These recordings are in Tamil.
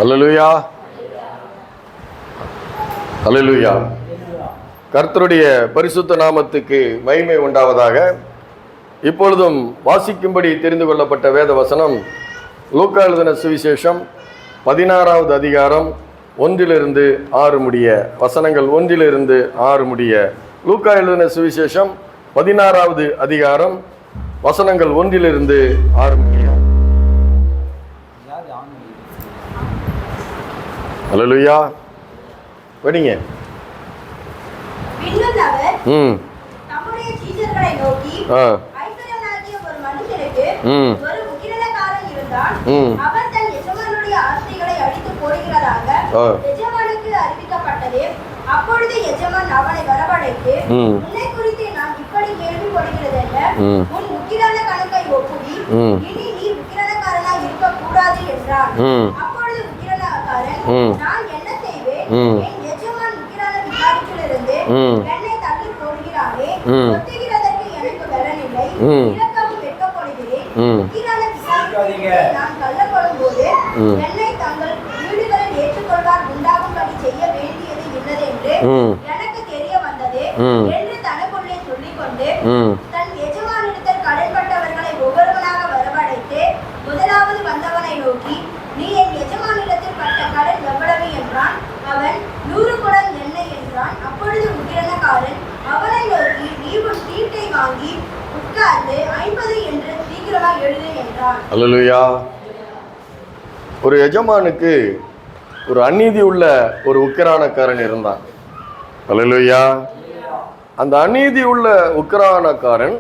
அல்லேலூயா, அல்லேலூயா. கர்த்தருடைய பரிசுத்த நாமத்துக்கு மகிமை உண்டாவதாக. இப்பொழுதும் வாசிக்கும்படி தெரிந்து கொள்ளப்பட்ட வேத வசனம் லூக்கா எழுதின சுவிசேஷம் 16வது அதிகாரம் 1 - 6 முடிய வசனங்கள் 1 - 6 முடிய. லூக்கா எழுதின சுவிசேஷம் 16வது அதிகாரம் வசனங்கள் 1 - 6 முடிய. அல்லேலூயா. படிங்க. தம்முடைய சீஷர்களை நோக்கி, ஐஸ்வர்யனாகிய ஒரு மனுஷனுக்கு ஒரு உக்கிரகாரன் இருந்தான். அவன் தன் எஜமானுடைய ஆஸ்திகளை அழித்து போடுகிறதாக எஜமானுக்கு அறிவிக்கப்பட்டது. அப்பொழுது எஜமான் அவனை வரவழைத்து, உன்னை குறித்து நான் இப்படி கேள்விப்படுகிறதென்ன? உன் உக்கிரான கணக்கை ஒப்புவி, இனி நீ உக்கிரகாரனாய் இருக்கக்கூடாது என்றான். அப்பொழுது உக்கிரகாரன், நான் என்ன செய்வேன்? என் எஜமான் உக்கிரான விசாரிப்பிலிருந்து என்னை தள்ளி போடுகிறானே, ஒத்துகிறதற்கு எனக்கு பலனில்லை, இரக்கவும் வெட்கப்படுகிறேன். உக்கிரான விசாரிப்பிலிருந்து நான் தள்ளப்படும் போது என்னை தங்கள் வீடுகளில் ஏற்றுக்கொள்வார் உண்டாகும்படி செய்ய வேண்டியது இன்னதென்று எனக்கு தெரிய வந்தது என்று தனக்குள்ளே சொல்லிக்கொண்டு தன் எஜமானிடத்தில் கடன்பட்டவர்களை ஒவ்வொருவனாக வரவழைத்து முதலாவது வந்தவனை நோக்கி, நீ என் எஜமானிடத்தில் பட்ட கடன் எவ்வளவு என்றான். அவன் 100 குடம் எண்ணெய் என்றான். அப்பொழுது உக்கிரகாரன் அவனை நோக்கி, நீ உன் சீட்டை வாங்கி உட்கார்ந்து 50 என்று சீக்கிரமாக எழுது என்றான். அல்லேலூயா. ஒரு எஜமானுக்கு ஒரு அநீதி உள்ள ஒரு உக்கிரானக்காரன் இருந்தான். அல்லேலூயா. அந்த அநீதி உள்ள உக்கிரானக்காரன்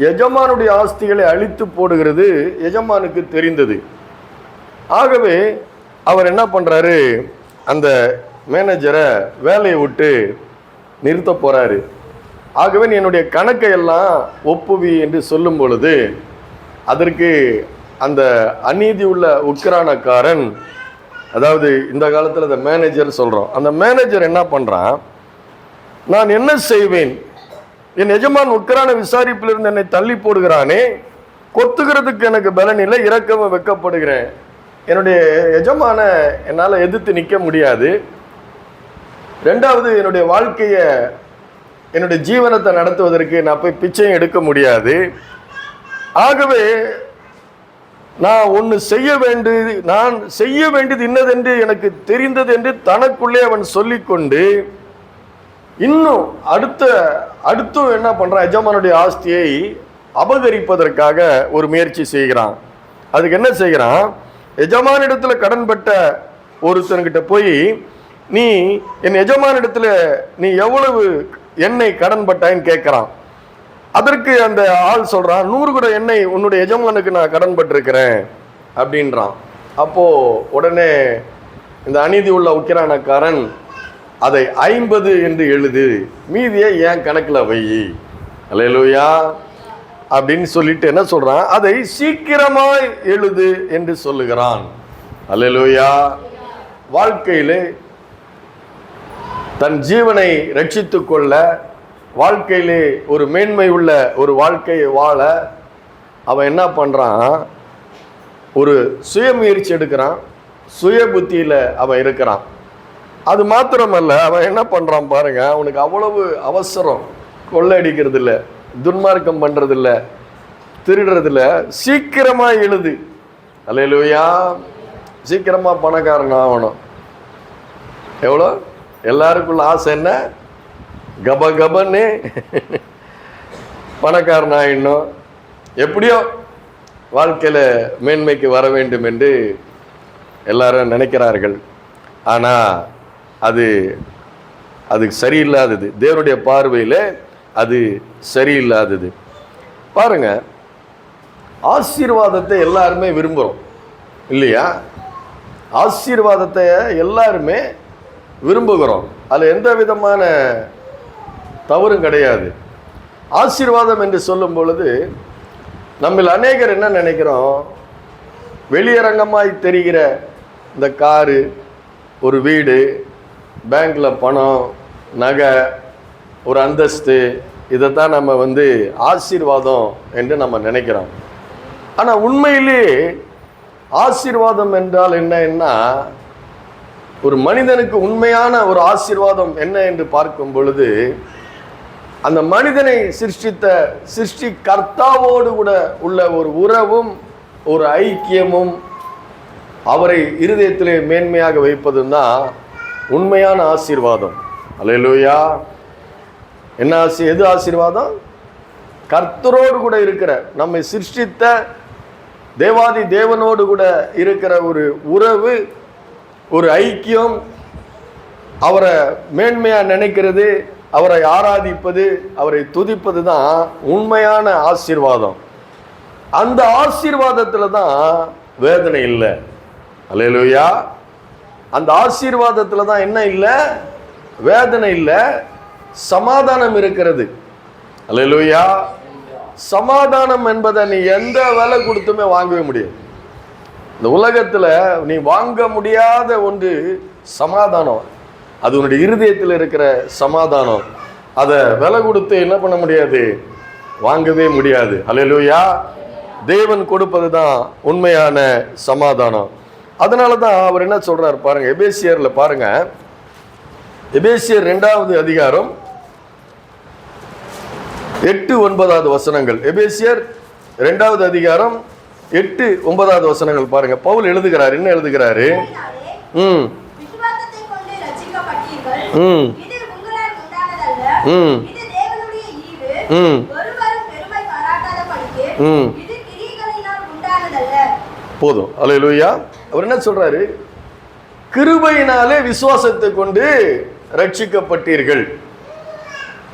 எஜமானுடைய ஆஸ்திகளை அழித்து போடுகிறது எஜமானுக்கு தெரிந்தது. ஆகவே அவர் என்ன பண்ணுறாரு, அந்த மேனேஜரை வேலையை விட்டு நிறுத்த போகிறாரு. ஆகவே என்னுடைய கணக்கை எல்லாம் ஒப்புவி என்று சொல்லும் பொழுது அதற்கு அந்த அநீதி உள்ள உக்கிரானக்காரன், அதாவது இந்த காலத்தில் அந்த மேனேஜர் சொல்கிறோம், அந்த மேனேஜர் என்ன பண்ணுறான், நான் என்ன செய்வேன்? என் எஜமான் உக்கிரான விசாரிப்பிலிருந்து என்னை தள்ளி போடுகிறானே, கொத்துகிறதுக்கு எனக்கு பலன் இல்லை, இரக்கவும் வெட்கப்படுகிறேன். என்னுடைய எஜமான என்னால் எதிர்த்து நிற்க முடியாது. ரெண்டாவது, என்னுடைய வாழ்க்கையை, என்னுடைய ஜீவனத்தை நடத்துவதற்கு நான் போய் பிச்சையும் எடுக்க முடியாது. ஆகவே நான் செய்ய வேண்டியது இன்னதென்று எனக்கு தெரிந்தது என்று தனக்குள்ளே அவன் சொல்லிக்கொண்டு இன்னும் அடுத்தும் என்ன பண்ணுறான், எஜமானுடைய ஆஸ்தியை அபகரிப்பதற்காக ஒரு முயற்சி செய்கிறான். அதுக்கு என்ன செய்கிறான், எஜமானிடத்தில் கடன்பட்ட ஒருத்தன்கிட்ட போய், நீ என் எஜமானிடத்தில் நீ எவ்வளவு எண்ணெய் கடன்பட்டாயின்னு கேட்குறான். அதற்கு அந்த ஆள் சொல்கிறான், 100 குடம் எண்ணெய் உன்னுடைய எஜமானுக்கு நான் கடன்பட்டிருக்கிறேன் அப்படின்றான். அப்போது உடனே இந்த அநீதி உள்ள உக்கிரானக்காரன், அதை 50 என்று எழுது, மீதியை ஏன் கணக்கில் வை, அல்லேலூயா அப்படின்னு சொல்லிட்டு என்ன சொல்கிறான், அதை சீக்கிரமாய் எழுது என்று சொல்லுகிறான். அல்லேலூயா. வாழ்க்கையில் தன் ஜீவனை ரட்சித்து கொள்ள, வாழ்க்கையிலே ஒரு மேன்மை உள்ள ஒரு வாழ்க்கையை வாழ அவன் என்ன பண்ணுறான், ஒரு சுயமுயற்சி எடுக்கிறான், சுய புத்தியில் அவன் இருக்கிறான். அது மாத்திரமல்ல, அவன் என்ன பண்ணுறான் பாருங்க, அவனுக்கு அவ்வளவு அவசரம், கொள்ளடிக்கிறது இல்லை, துன்மார்க்கம் பண்ணுறதில்ல, திருடுறதில்ல, சீக்கிரமாக எழுது. அல்லேலூயா. சீக்கிரமாக பணக்காரன் ஆகணும். எவ்வளோ எல்லாருக்குள்ள ஆசை என்ன, கபன்னு பணக்காரன் ஆகிடணும், எப்படியோ வாழ்க்கையில் மேன்மைக்கு வர வேண்டும் என்று எல்லாரும் நினைக்கிறார்கள். ஆனால் அது சரியில்லாதது, தேவனுடைய பார்வையில் அது சரியில்லாதது. பாருங்க, ஆசீர்வாதத்தை எல்லாருமே விரும்புகிறோம் இல்லையா? ஆசீர்வாதத்தை எல்லாருமே விரும்புகிறோம், அதில் எந்த விதமான தவறும் கிடையாது. ஆசீர்வாதம் என்று சொல்லும் பொழுது நம்மில் அநேகர் என்ன நினைக்கிறோம், வெளியரங்கமாய் தெரிகிற இந்த காரு, ஒரு வீடு, பேங்க்கில் பணம், நகை, ஒரு அந்தஸ்து, இதைத்தான் நம்ம ஆசீர்வாதம் என்று நம்ம நினைக்கிறோம். ஆனால் உண்மையிலே ஆசீர்வாதம் என்றால் என்னன்னா, ஒரு மனிதனுக்கு உண்மையான ஒரு ஆசீர்வாதம் என்ன என்று பார்க்கும் பொழுது, அந்த மனிதனை சிருஷ்டி கர்த்தாவோடு கூட உள்ள ஒரு உறவும் ஒரு ஐக்கியமும் அவரை இருதயத்திலே மேன்மையாக வைப்பதும் தான் உண்மையான ஆசீர்வாதம். அல்லேலூயா. என்ன எது ஆசீர்வாதம்? கர்த்தரோடு கூட இருக்கிற, நம்மை சிருஷ்டித்த தேவாதி தேவனோடு கூட இருக்கிற ஒரு உறவு, ஒரு ஐக்கியம், அவரை மேன்மையா நினைக்கிறது, அவரை ஆராதிப்பது, அவரை துதிப்பது தான் உண்மையான ஆசீர்வாதம். அந்த ஆசீர்வாதத்துல தான் வேதனை இல்லை. அல்லேலூயா. அந்த ஆசீர்வாதத்துல தான் என்ன இல்லை? வேதனை இல்லை, சமாதானம் இருக்கிறது. அல்லேலூயா. சமாதானம் என்பதை நீ எந்த விலை கொடுத்துமே வாங்கவே முடியாது. இந்த உலகத்துல நீ வாங்க முடியாத ஒன்று சமாதானம். அது உன்னுடைய இருதயத்தில் இருக்கிற சமாதானம். அதை விலை கொடுத்து என்ன பண்ண முடியாது? வாங்கவே முடியாது. அல்லேலூயா. தேவன் கொடுப்பது தான் உண்மையான சமாதானம். அதனால தான் அவர் என்ன சொல்றாரு பாருங்க, எபேசியர்ல பாருங்க, எபேசியர் 2வது அதிகாரம் 8-9 வசனங்கள். எபேசியர் 2வது அதிகாரம் 8-9 வசனங்கள் பாருங்க. பவுல் எழுதுகிறார். என்ன எழுதுகிறாரு? விசுவாசத்தை கொண்டு ரட்சிக்கப்பட்டீர்கள். இது உங்களால் உண்டானதல்ல, இது தேவனுடைய ஈவு. ஒருவரும் பெருமை பாராட்டாதபடிக்கு இது கிரியைகளினால் உண்டானதல்ல. போதும். அல்லேலூயா. அவர் என்ன சொல்றாரு? கிருபையினாலே விசுவாசத்தை கொண்டு ரட்சிக்கப்பட்டீர்கள்,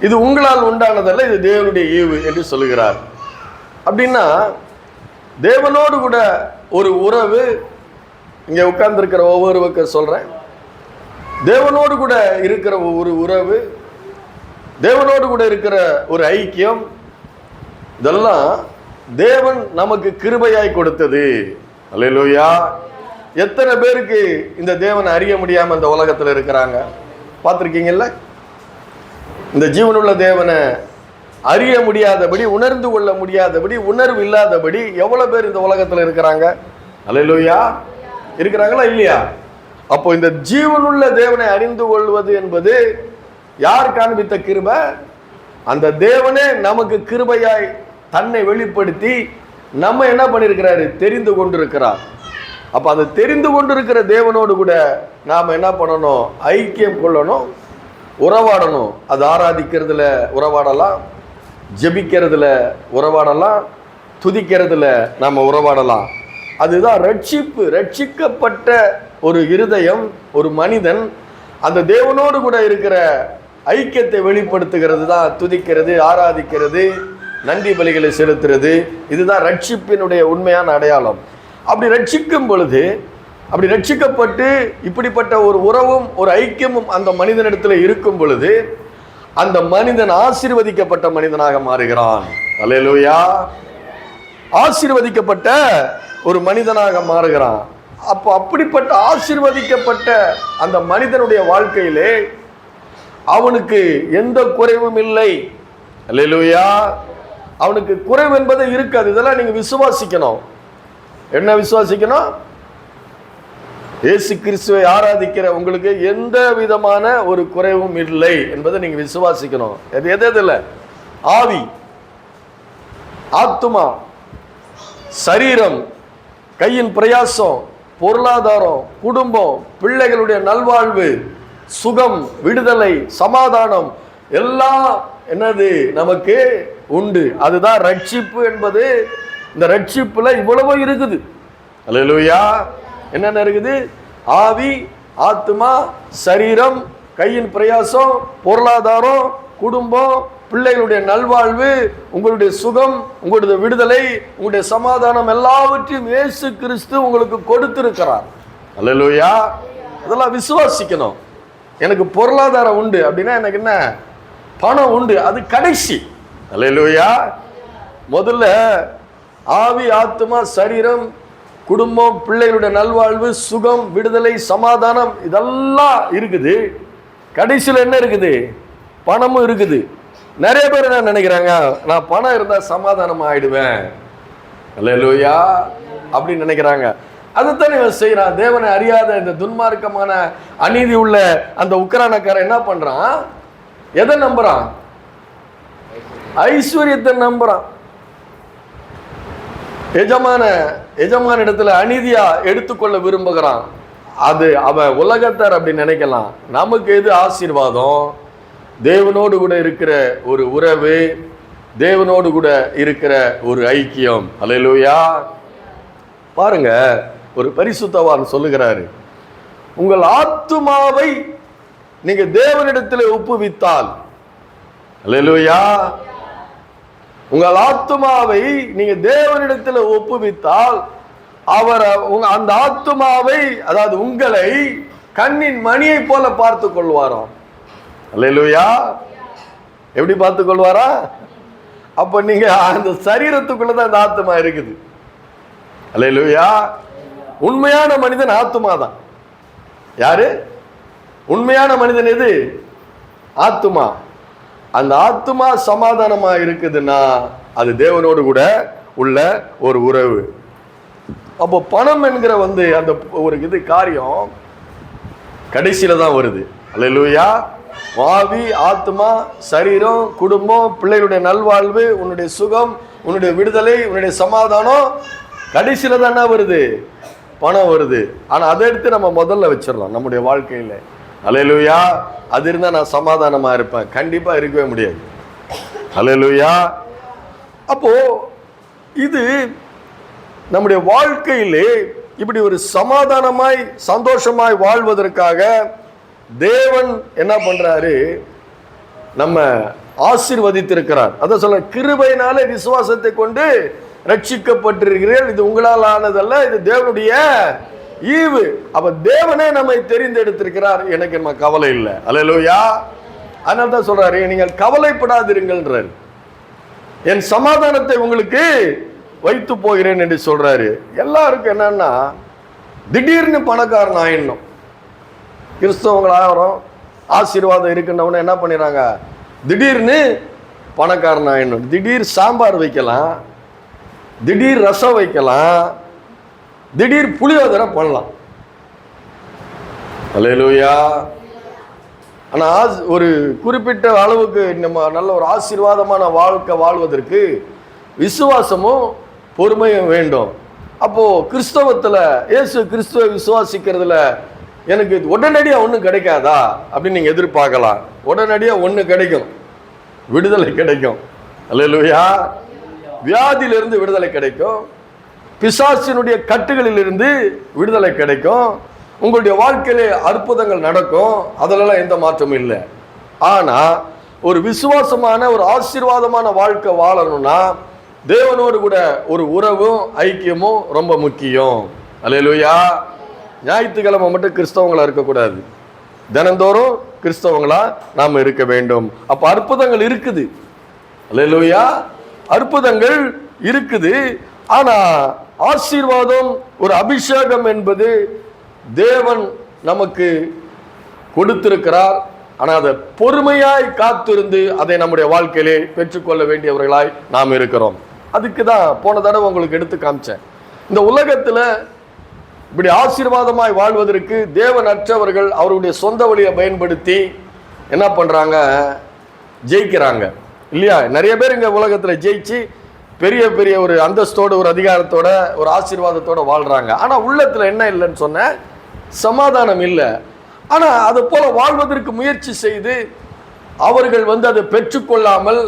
இது உங்களால் உண்டானதல்ல, இது தேவனுடைய ஈவு என்று சொல்லுகிறார். அப்படின்னா தேவனோடு கூட ஒரு உறவு, இங்க உட்கார்ந்து இருக்கிற ஒவ்வொருவருக்கு சொல்றேன், தேவனோடு கூட இருக்கிற ஒரு உறவு, தேவனோடு கூட இருக்கிற ஒரு ஐக்கியம், இதெல்லாம் தேவன் நமக்கு கிருபையாய் கொடுத்தது. அல்லேலூயா. எத்தனை பேருக்கு இந்த தேவனை அறிய முடியாம இந்த உலகத்துல இருக்கிறாங்க? பார்த்திருக்கீங்கல்ல? இந்த ஜீவனுள்ள தேவனை அறிய முடியாதபடி, உணர்ந்து கொள்ள முடியாதபடி, உணர்வு இல்லாதபடி எவ்வளவு பேர் இந்த உலகத்துல இருக்கிறாங்க? அல்லேலூயா. இருக்கிறாங்களா இல்லையா? அப்போ இந்த ஜீவனுள்ள தேவனை அறிந்து கொள்வது என்பது யார் காண்பித்த கிருபை? அந்த தேவனே நமக்கு கிருபையாய் தன்னை வெளிப்படுத்தி நம்ம என்ன பண்ணிருக்கிறாரு? தெரிந்து கொண்டிருக்கிறார். அப்ப அதை தெரிந்து கொண்டிருக்கிற தேவனோடு கூட நாம என்ன பண்ணணும்? ஐக்கியம் கொள்ளணும், உறவாடணும். அது ஆராதிக்கிறதுல உறவாடலாம், ஜெபிக்கிறதுல உறவாடலாம், துதிக்கிறதுல நாம உறவாடலாம். அதுதான் ரட்சிப்பு. ரட்சிக்கப்பட்ட ஒரு இருதயம், ஒரு மனிதன் அந்த தேவனோடு கூட இருக்கிற ஐக்கியத்தை வெளிப்படுத்துகிறது தான் துதிக்கிறது, ஆராதிக்கிறது, நன்றி பலிகளை செலுத்துறது. இதுதான் ரட்சிப்பினுடைய உண்மையான அடையாளம். அப்படி ரட்சிக்கும் பொழுது, அப்படி ரட்சிக்கப்பட்டு இப்படிப்பட்ட ஒரு உறவும் ஒரு ஐக்கியமும் அந்த மனிதனிடத்துல இருக்கும் பொழுது அந்த மனிதன் ஆசீர்வதிக்கப்பட்ட மனிதனாக மாறுகிறான். அல்லேலூயா. ஆசீர்வதிக்கப்பட்ட ஒரு மனிதனாக மாறுகிறான். அப்போ அப்படிப்பட்ட ஆசீர்வதிக்கப்பட்ட அந்த மனிதனுடைய வாழ்க்கையிலே அவனுக்கு எந்த குறைவும் இல்லை. அல்லேலூயா. அவனுக்கு குறைவு என்பது இருக்காது. இதெல்லாம் நீங்க விசுவாசிக்கணும். என்ன விசுவாசிக்கணும்? இயேசு கிறிஸ்துவை ஆராதிக்கிற உங்களுக்கு எந்த விதமான ஒரு குறைவும் இல்லை என்பதை நீங்க விசுவாசிக்கணும். எது ஆவி, ஆத்துமா, சரீரம், கையின் பிரயாசம், பொருளாதாரம், குடும்பம், பிள்ளைகளுடைய நல்வாழ்வு, சுகம், விடுதலை, சமாதானம் எல்லாம் என்னது நமக்கு உண்டு. அதுதான் ரட்சிப்பு என்பது. இந்த ரட்சிப்புல இவ்வளவு இருக்குது. அல்லேலூயா. என்னென்ன இருக்குது? ஆவி, ஆத்துமா, சரீரம், கையின் பிரயாசம், பொருளாதாரம், குடும்பம், பிள்ளைகளுடைய நல்வாழ்வு, உங்களுடைய சுகம், உங்களுடைய விடுதலை, உங்களுடைய சமாதானம் எல்லாவற்றையும் இயேசு கிறிஸ்து உங்களுக்கு கொடுத்திருக்கிறார். அல்லேலூயா. அதெல்லாம் விசுவாசிக்கணும். எனக்கு பொருளாதாரம் உண்டு அப்படின்னா எனக்கு என்ன? பணம் உண்டு, அது கடைசி. அல்லேலூயா. முதல்ல ஆவி, ஆத்துமா, சரீரம், குடும்பம், பிள்ளைகளுடைய நல்வாழ்வு, சுகம், விடுதலை, சமாதானம் இதெல்லாம் இருக்குது. கடைசியில் என்ன இருக்குது? பணமும் இருக்குது. நிறைய பேர் என்ன நினைக்கிறாங்க? நான் பணம் இருந்தா சமாதானம் ஆயிடுவேன். அல்லேலூயா அப்படின்னு நினைக்கிறாங்க. அதைத்தான் இவன் செய்யறான். தேவனை அறியாத இந்த துன்மார்க்கமான அநீதி உள்ள அந்த உக்ரானக்காரன் என்ன பண்றான்? எதை நம்புறான்? ஐஸ்வர்யத்தை நம்புறான். எஜமான இடத்துல அநீதியா எடுத்துக்கொள்ள விரும்புகிறான். அது அவன் உலகத்தார் அப்படி நினைக்கலாம். நமக்கு எது ஆசீர்வாதம்? தேவனோடு கூட இருக்கிற ஒரு உறவு, தேவனோடு கூட இருக்கிற ஒரு ஐக்கியம். அல்லேலூயா. பாருங்க, ஒரு பரிசுத்தவான் சொல்லுகிறாரு, உங்கள் ஆத்துமாவை நீங்க தேவனிடத்தில் ஒப்புவித்தால், அல்லேலூயா, உங்கள் ஆத்துமாவை நீங்க தேவனிடத்தில் ஒப்புவித்தால் அவர் அந்த ஆத்துமாவை, அதாவது உங்களை கண்ணின் மணியை போல பார்த்து கொள்வாராம். அல்லேலூயா. எப்படி பார்த்து கொள்வாரா? அப்ப நீங்க அந்த சரீரத்துக்குள்ளதான் அந்த ஆத்துமா இருக்குது. அல்லேலூயா. உண்மையான மனிதன் ஆத்துமா தான். யாரு உண்மையான மனிதன்? எது? ஆத்துமா. அந்த ஆத்துமா சமாதானமா இருக்குதுன்னா அது தேவனோடு கூட உள்ள ஒரு உறவு. அப்போ பணம் என்கிற அந்த ஒரு காரியம் கடைசியில தான் வருது. அல்லேலூயா. ஆவி, ஆத்மா, சரீரம், குடும்பம், பிள்ளைகளுடைய நல்வாழ்வு, உன்னுடைய சுகம், உன்னுடைய விடுதலை, உன்னுடைய சமாதானம் கடைசியில தானே வருது. பணம் வருது. ஆனா அதை எடுத்து நம்ம முதல்ல வச்சிடலாம் நம்முடைய வாழ்க்கையில. அல்லேலூயா. அது இருந்தா நான் சமாதானமா இருப்பேன். கண்டிப்பா இருக்கவே முடியாது. அல்லேலூயா. அப்போ இது நம்முடைய வாழ்க்கையிலே இப்படி ஒரு சமாதானமாய் சந்தோஷமாய் வாழ்வதற்காக தேவன் என்ன பண்றாரு? நம்ம ஆசீர்வதித்திருக்கிறார். அதான் சொல்ல, கிருபையினாலே விசுவாசத்தை கொண்டு ரட்சிக்கப்பட்டிருக்கிறீர்கள், இது உங்களால் ஆனதல்ல, இது தேவனுடைய ஈவு. அப்ப தேவனே நம்மை தெரிந்தெடுத்திருக்கிறார். எனக்கு நம்ம கவலை இல்லை. அல்லேலூயா. அதனால தான் சொல்றாரு, நீங்கள் கவலைப்படாதிருங்கள்ன்றார். என் சமாதானத்தை உங்களுக்கு வைத்து போகிறேன் என்று சொல்றாரு. எல்லாருக்கும் என்னன்னா, திடீர்னு பணக்காரன் ஆயிடணும். கிறிஸ்தவங்களாகிறோம், ஆசீர்வாதம் இருக்குன்னவன என்ன பண்ணிடுறாங்க? திடீர்னு பணக்காரன் ஆயிடணும். திடீர் சாம்பார் வைக்கலாம், திடீர் ரசம் வைக்கலாம், திடீர் புளியோதரை பண்ணலாம். அல்லேலூயா. ஆனா ஒரு குறிப்பிட்ட அளவுக்கு நம்ம நல்ல ஒரு ஆசீர்வாதமான வாழ்க்கை வாழ்வதற்கு விசுவாசமும் பொறுமையும் வேண்டும். அப்போ கிறிஸ்தவத்துல இயேசு கிறிஸ்துவை விசுவாசிக்கிறதுல எனக்கு உடனடியா ஒன்றும் கிடைக்காதா அப்படின்னு நீங்க எதிர்பார்க்கலாம். உடனடியா ஒன்று கிடைக்கும், விடுதலை கிடைக்கும். அல்லேலூயா. வியாதியிலிருந்து விடுதலை கிடைக்கும், பிசாசினுடைய கட்டுகளிலிருந்து விடுதலை கிடைக்கும், உங்களுடைய வாழ்க்கையிலே அற்புதங்கள் நடக்கும். அதிலெல்லாம் எந்த மாற்றமும் இல்லை. ஆனா ஒரு விசுவாசமான ஒரு ஆசீர்வாதமான வாழ்க்கை வாழணும்னா தேவனோடு கூட ஒரு உறவும் ஐக்கியமும் ரொம்ப முக்கியம். அல்லேலூயா. ஞாயிற்றுக்கிழமை மட்டும் கிறிஸ்தவங்களா இருக்கக்கூடாது, தினந்தோறும் கிறிஸ்தவங்களா நாம் இருக்க வேண்டும். அப்ப அற்புதங்கள் இருக்குது. அல்லேலூயா. அற்புதங்கள் இருக்குது. ஆனா ஆசீர்வாதம், ஒரு அபிஷேகம் என்பது தேவன் நமக்கு கொடுத்திருக்கிறார். ஆனா அதை பொறுமையாய் காத்திருந்து அதை நம்முடைய வாழ்க்கையிலே பெற்றுக்கொள்ள வேண்டியவர்களாய் நாம் இருக்கிறோம். அதுக்கு தான் போன தடவை உங்களுக்கு எடுத்து காமிச்சேன். இந்த உலகத்துல இப்படி ஆசீர்வாதமாய் வாழ்வதற்கு தேவனற்றவர்கள் அவருடைய சொந்த வழியை பயன்படுத்தி என்ன பண்றாங்க? ஜெயிக்கிறாங்க இல்லையா? நிறைய பேர் இங்க உலகத்துல ஜெயிச்சு பெரிய பெரிய ஒரு அந்தஸ்தோட, ஒரு அதிகாரத்தோட, ஒரு ஆசீர்வாதத்தோட வாழ்றாங்க. ஆனா உள்ளத்துல என்ன இல்லைன்னு சொன்ன? சமாதானம் இல்லை. ஆனா அது போல வாழ்வதற்கு முயற்சி செய்து அவர்கள் அதை பெற்றுக்கொள்ளாமல்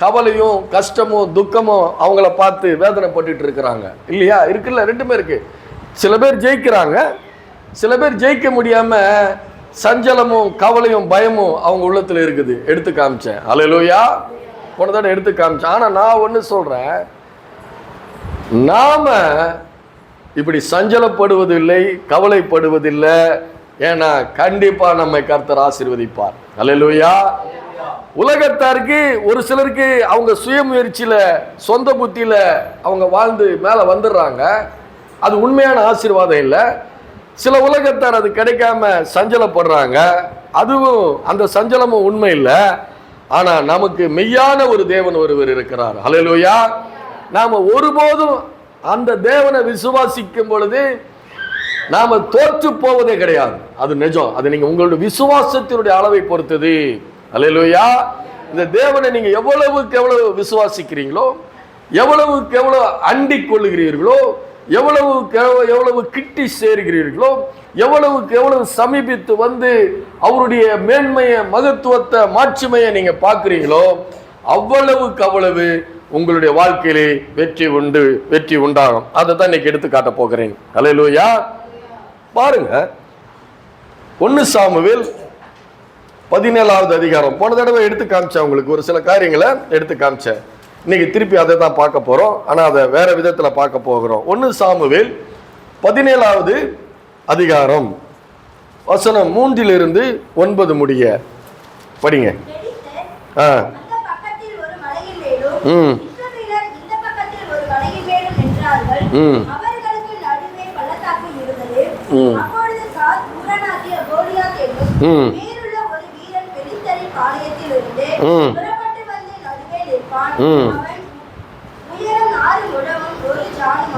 கவலையும் கஷ்டமும் துக்கமும் அவங்கள பார்த்து வேதனைப்பட்டு இருக்கிறாங்க இல்லையா? இருக்குல்ல, ரெண்டுமே இருக்கு. சில பேர் ஜெயிக்கிறாங்க, சில பேர் ஜெயிக்க முடியாம சஞ்சலமும் கவலையும் பயமும் அவங்க உள்ளத்துல இருக்குது. எடுத்து காமிச்சேன். அல்லேலூயா. போன தடவை எடுத்து காமிச்சேன். ஆனா நான் ஒண்ணு சொல்றேன், நாம இப்படி சஞ்சலப்படுவதில்லை, கவலைப்படுவதில்லை. ஏன்னா கண்டிப்பா நம்மை கர்த்தர் ஆசீர்வதிப்பார். அல்லேலூயா. உலகத்தாருக்கு ஒரு சிலருக்கு அவங்க சுயமுயற்சியில சொந்த புத்தியில அவங்க வாழ்ந்து மேல வந்துடுறாங்க, அது உண்மையான ஆசீர்வாதம் இல்லை. சில உலகத்தார் அது கிடைக்காம சஞ்சலப்படுறாங்க, அதுவும் அந்த சஞ்சலமும் உண்மை இல்லை. ஆனா நமக்கு மெய்யான ஒரு தேவன் ஒருவர் இருக்கிறார். அல்லேலூயா. நாம ஒருபோதும் அந்த தேவனை விசுவாசிக்கும் பொழுது நாம தோற்று போவதே கிடையாது. அது நிஜம். அது நீங்க உங்களுடைய விசுவாசத்தினுடைய அளவை பொறுத்தது. அல்லேலூயா. இந்த தேவனை நீங்க எவ்வளவுக்கு எவ்வளவு விசுவாசிக்கிறீங்களோ, எவ்வளவுக்கு எவ்வளவு அண்டிக் கொள்ளுகிறீர்களோ, எவ்வளவுக்கு எவ்வளவு கிட்டி சேர்கிறீர்களோ, எவ்வளவுக்கு எவ்வளவு சமீபித்து வந்து அவருடைய மேன்மையை, மகத்துவத்தை, மாட்சிமையை நீங்க பார்க்கிறீங்களோ, அவ்வளவுக்கு அவ்வளவு உங்களுடைய வாழ்க்கையிலே வெற்றி உண்டாகும். அதை தான் இன்னைக்கு எடுத்து காட்ட போகிறேன். அல்லேலூயா. பாருங்க, 1 சாமுவேல் 17வது அதிகாரம். போன தடவை எடுத்து காமிச்சேன் உங்களுக்கு, ஒரு சில காரியங்களை எடுத்து காமிச்சேன். இன்னைக்கு திருப்பி அதை தான் பார்க்க போறோம். ஆனா அதை வேற விதத்துல பார்க்க போகிறோம். 1 சாமுவேல் 17வது அதிகாரம் வசனம் 3 9 முடிய படிங்க.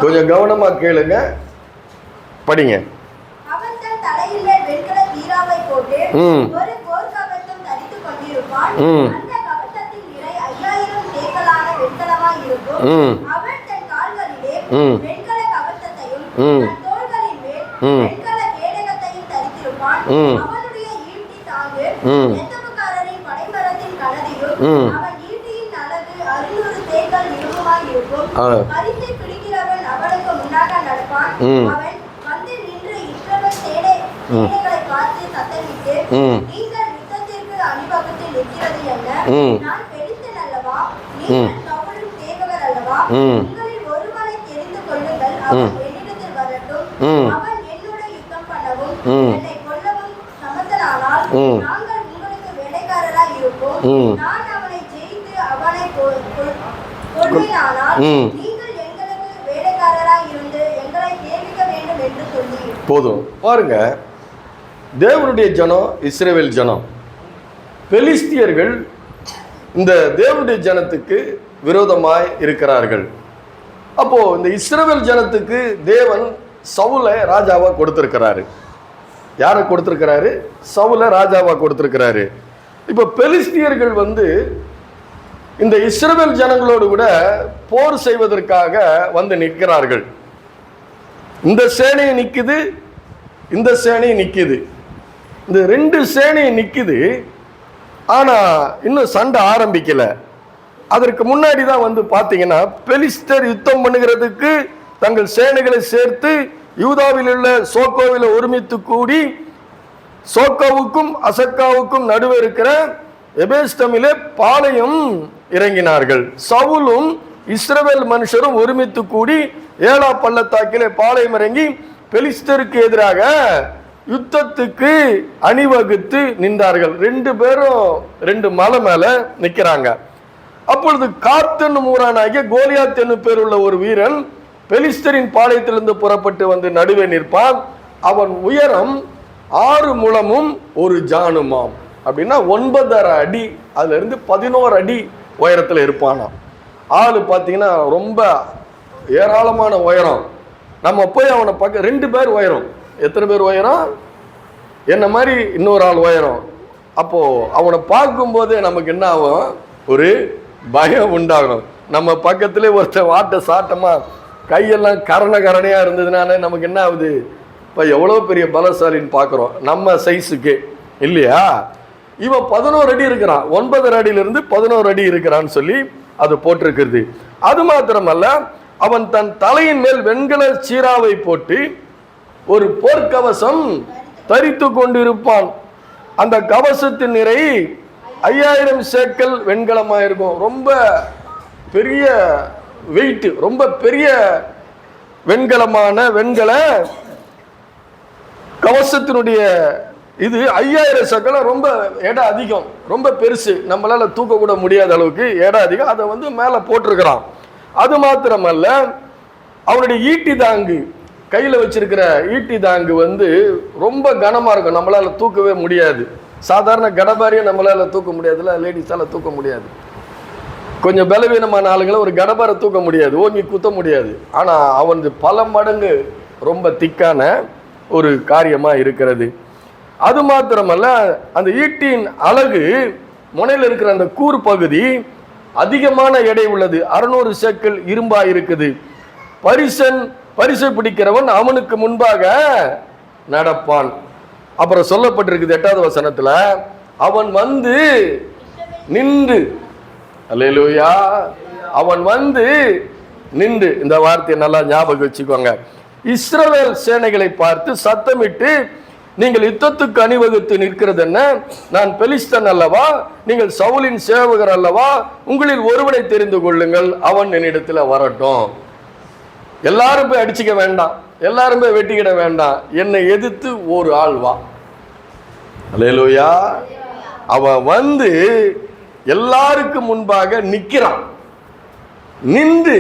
கொஞ்சம் கவனமா கேளுங்க, படிங்க. போதும். பாருங்க, தேவனுடைய ஜனம் இஸ்ரவேல் ஜனம், பெலிஸ்தியர்கள் இந்த தேவனுடைய ஜனத்துக்கு விரோதமாய் இருக்கிறார்கள். அப்போ இந்த இஸ்ரவேல் ஜனத்துக்கு தேவன் சவுலை ராஜாவா கொடுத்திருக்கிறாரு. யாரை கொடுத்திருக்கிறாரு? சவுலை ராஜாவா கொடுத்திருக்கிறாரு. இப்ப பெலிஸ்தியர்கள் வந்து இந்த இஸ்ரவேல் ஜனங்களோடு கூட போர் செய்வதற்காக வந்து நிற்கிறார்கள். இந்த சேனை நிக்குது, இந்த சேனை நிக்குது, இந்த 2 சேனை நிக்குது. ஆனா இன்னும் சண்டை ஆரம்பிக்கல. அதற்கு முன்னாடி தான் வந்து பாத்தீங்கன்னா, பெலிஸ்தர் யுத்தம் பண்ணுகிறதுக்கு தங்கள் சேனைகளை சேர்த்து யூதாவில் உள்ள சோக்கோவில் ஒருமித்து கூடி, சோக்கோவுக்கும் அசக்காவுக்கும் நடுவே இருக்கிற எபேஸ்தமிலே பாளையம் இறங்கினார்கள். சவுலும் இஸ்ரவேல் மனுஷரும் ஒருமித்து கூடி ஏலா பள்ளத்தாக்கிலே பாளையம் இறங்கி பெலிஸ்தருக்கு எதிராக யுத்தத்துக்கு அணிவகுத்து நின்றார்கள். 2 பேரும் 2 மலை மேல நிக்கிறாங்க. அப்பொழுது காத் என்னும் ஊரானாகிய கோலியாத் என்னும் பேர் உள்ள ஒரு வீரன் பெலிஸ்தரின் பாளையத்திலிருந்து புறப்பட்டு வந்து நடுவே நிற்பான். அவன் உயரம் 6 முழமும் 1 ஜானுமாம். அப்படின்னா 9.5 அடி, அதுல இருந்து 11 அடி உயரத்துல இருப்பானாம். ஆளு பார்த்தீங்கன்னா ரொம்ப ஏராளமான உயரம். நம்ம போய் அவனை பார்க்க 2 பேர் உயரம். எத்தனை பேர் உயரம்? என்ன மாதிரி இன்னொரு ஆள் உயரம். அப்போ அவனை பார்க்கும்போதே நமக்கு என்ன ஆகும்? ஒரு பயம் உண்டாகும். நம்ம பக்கத்திலே ஒருத்தர் வாட்ட சாட்டமா கையெல்லாம் கரணையா இருந்ததுனால நமக்கு என்ன ஆகுது? இப்போ எவ்வளோ பெரிய பலசாலின்னு பார்க்குறோம் நம்ம சைஸுக்கு, இல்லையா? இவன் 11 அடி இருக்கிறான். 9.5 அடியிலிருந்து 11 அடி இருக்கிறான்னு சொல்லி அது போட்டிருக்கிறது. அது மாத்திரமல்ல, அவன் தன் தலையின் மேல் வெண்கல சீராவை போட்டு ஒரு போர்க்கவசம் தரித்து கொண்டிருப்பான். அந்த கவசத்தின் நிறை 5000 சேக்கல் வெண்கலமாக இருக்கும். ரொம்ப பெரிய வெயிட், ரொம்ப பெரிய வெண்கலமான வெண்கல கவசத்தினுடைய இது 5000 சேக்கல். ரொம்ப எடை அதிகம், ரொம்ப பெருசு, நம்மளால தூக்க கூட முடியாத அளவுக்கு எடை அதிகம். அதை வந்து மேலே போட்டிருக்கிறான். அது மாத்திரமல்ல, அவனுடைய ஈட்டி தாங்கு, கையில் வச்சிருக்கிற ஈட்டி தாங்கு வந்து ரொம்ப கனமாக இருக்கும், நம்மளால தூக்கவே முடியாது. சாதாரண கடபாரியை நம்மளால தூக்க முடியாதுல்ல, லேடிஸால தூக்க முடியாது. கொஞ்சம் பலவீனமான ஆளுங்களை ஒரு கடபாரை தூக்க முடியாது, ஓங்கி குத்த முடியாது. ஆனால் அவன் பல மடங்கு ரொம்ப திக்கான ஒரு காரியமா இருக்கிறது. அது மாத்திரமல்ல, அந்த ஈட்டின் அலகு முனையில் இருக்கிற அந்த கூர் பகுதி அதிகமான எடை உள்ளது. 600 சேக்கல் இரும்பா இருக்குது. பரிசை பிடிக்கிறவன் அவனுக்கு முன்பாக நடப்பான். அப்புறம் சொல்லப்பட்டிருக்குது 8வது வசனத்துல, அவன் வந்து நின்று, அல்லேலூயா, அவன் வந்து நின்று. இந்த வார்த்தையை நல்லா ஞாபகம் வச்சுக்கோங்க. இஸ்ரவேல் சேனைகளை பார்த்து சத்தமிட்டு, நீங்கள் யுத்தத்துக்கு அணிவகுத்து நிற்கிறது என்ன? நான் பெலிஸ்தன் அல்லவா? நீங்கள் சவுலின் சேவகர் அல்லவா? உங்களில் ஒருவனை தெரிந்து கொள்ளுங்கள், அவன் என்னிடத்துல வரட்டும். எல்லாரும் போய் அடிச்சுக்க வேண்டாம், எல்லாரும் போய் வெட்டிக்கிட வேண்டாம், என்னை எதிர்த்து ஒரு ஆள் வா. அல்லேலூயா. அவன் வந்து எல்லாருக்கும் முன்பாக நிற்கிறான். நின்று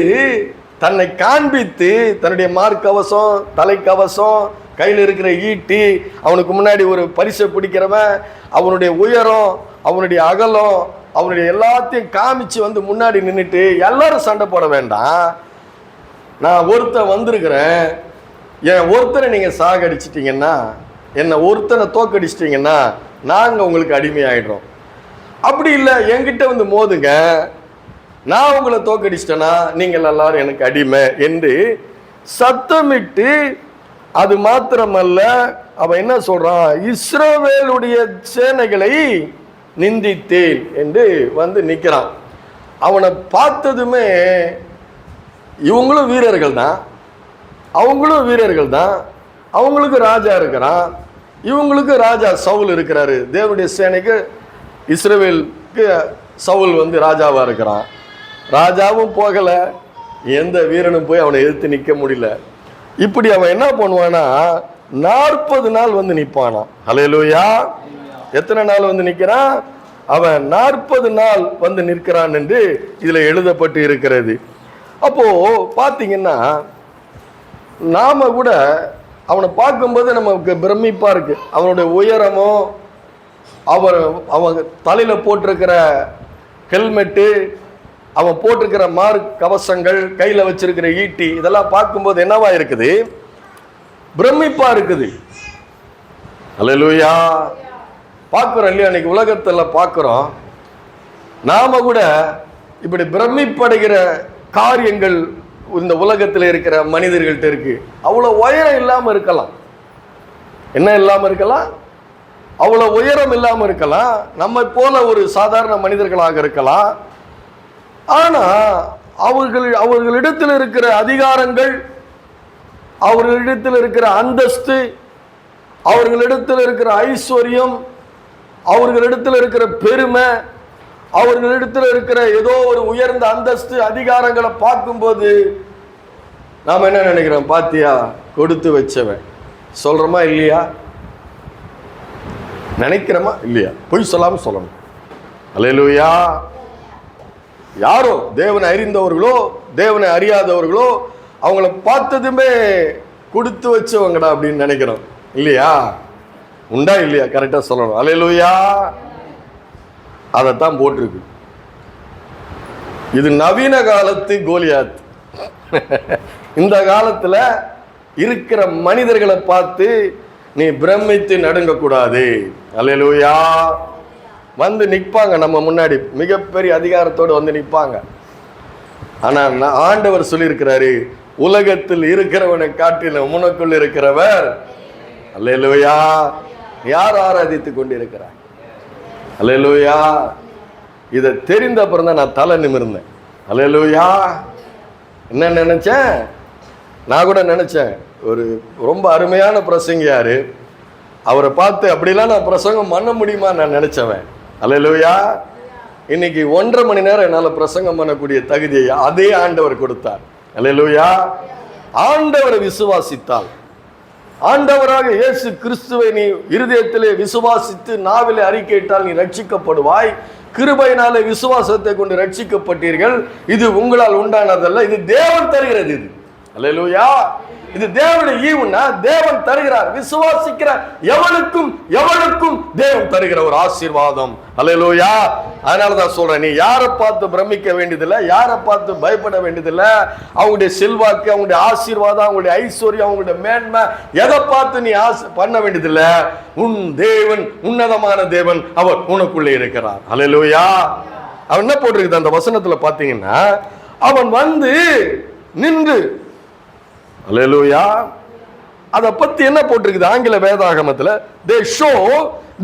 தன்னை காண்பித்து, தன்னுடைய மார்க்கவசம், தலைக்கவசம், கையில் இருக்கிற ஈட்டி, அவனுக்கு முன்னாடி ஒரு பரிசை பிடிக்கிறவன், அவனுடைய உயரம், அவனுடைய அகலம், அவனுடைய எல்லாத்தையும் காமிச்சு வந்து முன்னாடி நின்றுட்டு, எல்லாரும் சண்டை போட வேண்டாம், நான் ஒருத்தன் வந்திருக்கிறேன், என் ஒருத்தனை நீங்கள் சாகடிச்சிட்டிங்கன்னா, என்னை ஒருத்தனை தோக்கடிச்சிட்டிங்கன்னா நாங்கள் உங்களுக்கு அடிமையாயிடுறோம். அப்படி இல்லை, என்கிட்ட வந்து மோதுங்க, நான் உங்களை தோக்கடிச்சிட்டேன்னா நீங்கள் எல்லாரும் எனக்கு அடிமை என்று சத்தமிட்டு, அது மாத்திரமல்ல, அவன் என்ன சொல்றான், இஸ்ரவேலுடைய சேனைகளை நிந்தித்தேன் என்று வந்து நிற்கிறான். அவனை பார்த்ததுமே இவங்களும் வீரர்கள் தான், அவங்களும் வீரர்கள் தான், அவங்களுக்கு ராஜா இருக்கிறான், இவங்களுக்கு ராஜா சவுல் இருக்கிறாரு. தேவனுடைய சேனைக்கு இஸ்ரவேலுக்கு சவுல் வந்து ராஜாவா இருக்கிறான். ராஜாவும் போகல, எந்த வீரனும் போய் அவனை எதிர்த்து நிற்க முடியல. இப்படி அவன் என்ன பண்ணுவானா, 40 நாள் வந்து நிற்பானா. அல்லேலூயா. எத்தனை நாள் வந்து நிற்கிறான்? அவன் 40 நாள் வந்து நிற்கிறான் என்று இதுல எழுதப்பட்டு இருக்கிறது. அப்போ பாத்தீங்கன்னா, நாம கூட அவனை பார்க்கும்போது நமக்கு பிரமிப்பா இருக்கு. அவனுடைய உயரமோ, அவன் தலையில போட்டிருக்கிற ஹெல்மெட்டு, அவன் போட்டிருக்கிற கவசங்கள், கையில வச்சிருக்கிற ஈட்டி, இதெல்லாம் பார்க்கும்போது என்னவா இருக்குது? பிரமிப்பா இருக்குது. அல்லேலூயா. பார்க்கிறோம் இல்லையா? இன்னைக்கு உலகத்துல பார்க்கிறோம். நாம கூட இப்படி பிரமிப்படைகிற காரியங்கள் இந்த உலகத்தில் இருக்கிற மனிதர்கள்ட்ட இருக்கு. அவ்வளவு உயரம் இல்லாம இருக்கலாம், என்ன இல்லாம இருக்கலாம், அவ்வளவு உயரம் இல்லாம இருக்கலாம், நம்ம போல ஒரு சாதாரண மனிதர்களாக இருக்கலாம். ஆனா அவர்களிடத்தில் இருக்கிற அதிகாரங்கள், அவர்களிடத்தில் இருக்கிற அந்தஸ்து, அவர்களிடத்தில் இருக்கிற ஐஸ்வர்யம், அவர்களிடத்தில் இருக்கிற பெருமை, அவர்களிடத்தில் இருக்கிற ஏதோ ஒரு உயர்ந்த அந்தஸ்து, அதிகாரங்களை பார்க்கும்போது நாம் என்ன நினைக்கிறோம்? பாத்தியா, கொடுத்து வச்சவன் சொல்றோமா இல்லையா? நினைக்கிறோமா இல்லையா? பொய் சொல்லாம சொல்லணும். அல்லேலூயா. யாரோ தேவனை அறிந்தவர்களோ தேவனை அறியாதவர்களோ அவங்கள பார்த்ததுமே கொடுத்து வச்சவங்கடா அப்படின்னு நினைக்கிறோம் இல்லையா? உண்டா இல்லையா? கரெக்டா சொல்லணும். அல்லேலூயா. அதைத்தான் போட்டிருக்கு. இது நவீன காலத்து கோலியாத். இந்த காலத்துல இருக்கிற மனிதர்களை பார்த்து நீ பிரமித்து நடுங்க கூடாது. அல்லேலூயா. வந்து நிற்பாங்க நம்ம முன்னாடி, மிகப்பெரிய அதிகாரத்தோடு வந்து நிற்பாங்க. ஆனா ஆண்டவர் சொல்லியிருக்கிறாரு, உலகத்தில் இருக்கிறவனை காட்டிலும் உனக்குள் இருக்கிறவர். அல்லேலூயா. யார் ஆராதித்துக் கொண்டிருக்கிறார்? அல்லேலூயா. இதை தெரிந்த அப்புறம் தான் நான் தலை நிமிர்ந்தேன். அல்லேலூயா. என்ன நினைச்சேன்? நான் கூட நினைச்சேன், ஒரு ரொம்ப அருமையான பிரசங்கியாரு, அவரை பார்த்து அப்படிலாம் நான் பிரசங்கம் பண்ண முடியுமா நான் நினைச்சவன். அல்லேலூயா. இன்னைக்கு 1.5 மணி நேரம் என்னால் பிரசங்கம் பண்ணக்கூடிய தகுதியை அதே ஆண்டவர் கொடுத்தார். அல்லேலூயா. ஆண்டவரை விசுவாசித்தால், ஆண்டவராக இயேசு கிறிஸ்துவை நீ இருதயத்திலே விசுவாசித்து நாவிலே அறிக்கையிட்டால் நீ ரட்சிக்கப்படுவாய். கிருபையினாலே விசுவாசத்தை கொண்டு ரட்சிக்கப்பட்டீர்கள். இது உங்களால் உண்டானதல்ல, இது தேவன் தருகிறது. இது அல்லேலூயா. இது தேவனுடைய ஈவுன்னா தேவன் தருகிறார். விசுவாசிக்கிற எவனுக்கும் தேவன் தருகிற ஒரு ஆசீர்வாதம். அல்லேலூயா. அதனாலதான் சொல்றேன், நீ யாரை பார்த்து பிரமிக்க வேண்டியதில்லை, யாரை பார்த்து பயப்பட வேண்டியதில்லை. அவங்களுடைய செல்வாக்கு, அவங்களுடைய ஆசீர்வாதம், அவங்களுடைய ஐஸ்வர்யம், அவங்களுடைய மேன்மை, எதை பார்த்து நீ பண்ண வேண்டியதில்லை. உன் தேவன் உன்னதமான தேவன், அவர் உனக்குள்ளே இருக்கிறார். அல்லேலூயா. அவன் என்ன போட்டிருக்குது அந்த வசனத்துல பாத்தீங்கன்னா, அவன் வந்து நின்று, அல்லேலூயா, அத பத்தி என்ன போட்டிருக்குது ஆங்கில வேதாகமத்துல, they show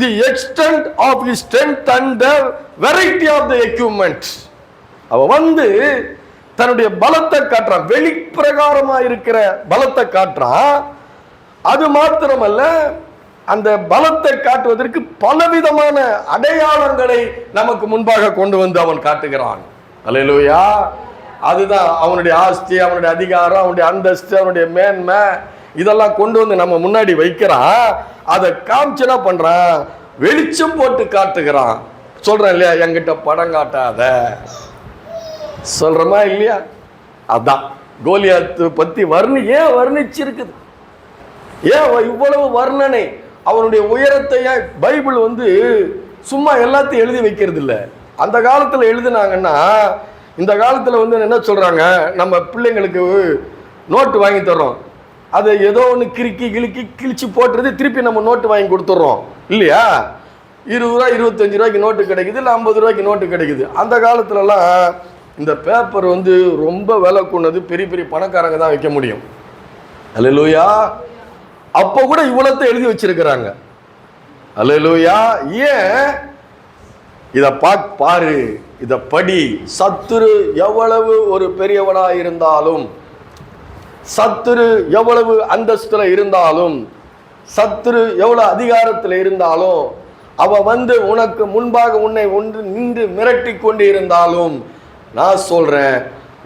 the extent of his strength and the variety of the equipment. அவன் வந்து தன்னுடைய பலத்தை காட்டுறான், வெளிப்பிரகாரமா இருக்கிற பலத்தை காட்டுறான். அது மாத்திரமல்ல, அந்த பலத்தை காட்டுவதற்கு பலவிதமான அடையாளங்களை நமக்கு முன்பாக கொண்டு வந்து அவன் காட்டுகிறான். அல்லேலூயா. அதுதான் அவனுடைய ஆஸ்தி, அவனுடைய அதிகாரம், அவனுடைய அந்தஸ்து, அவனுடைய மேன்மை, இதெல்லாம் கொண்டு வந்து நம்ம முன்னாடி வைக்கிறான். அதை காமிச்சு என்ன பண்றான், வெளிச்சம் போட்டு காட்டுகிறான். சொல்றேன் இல்லையா, என்கிட்ட படம் காட்டாத சொல்றமா இல்லையா. அதான் கோலியாத்து பத்தி ஏன் வர்ணிச்சிருக்குது, ஏன் இவ்வளவு வர்ணனை. அவனுடைய உயரத்தை பைபிள் வந்து சும்மா எல்லாத்தையும் எழுதி வைக்கிறது இல்லை. அந்த காலத்துல எழுதினாங்கன்னா, இந்த காலத்துல வந்து என்ன சொல்றாங்க, நம்ம பிள்ளைங்களுக்கு நோட்டு வாங்கி தர்றோம், அதை ஏதோ ஒன்று கிழிச்சு போட்டுறது, திருப்பி நம்ம நோட்டு வாங்கி கொடுத்துட்றோம் இல்லையா. 20 ரூபா 25 ரூபாய்க்கு நோட்டு கிடைக்குது, இல்லை 50 ரூபாய்க்கு நோட்டு கிடைக்குது. அந்த காலத்துலலாம் இந்த பேப்பர் வந்து ரொம்ப விலை கொண்டது, பெரிய பெரிய பணக்காரங்க தான் வைக்க முடியும். அல்லேலூயா. அப்போ கூட இவ்வளத்தை எழுதி வச்சிருக்கிறாங்க. அல்லேலூயா. ஏன்? இதை பாரு, இதை படி. சத்துரு எவ்வளவு ஒரு பெரியவனா இருந்தாலும், சத்துரு எவ்வளவு அந்தஸ்துல இருந்தாலும், சத்துரு எவ்வளவு அதிகாரத்தில் இருந்தாலும், அவ வந்து உனக்கு முன்பாக உன்னை நின்று மிரட்டி கொண்டு இருந்தாலும், நான் சொல்றேன்,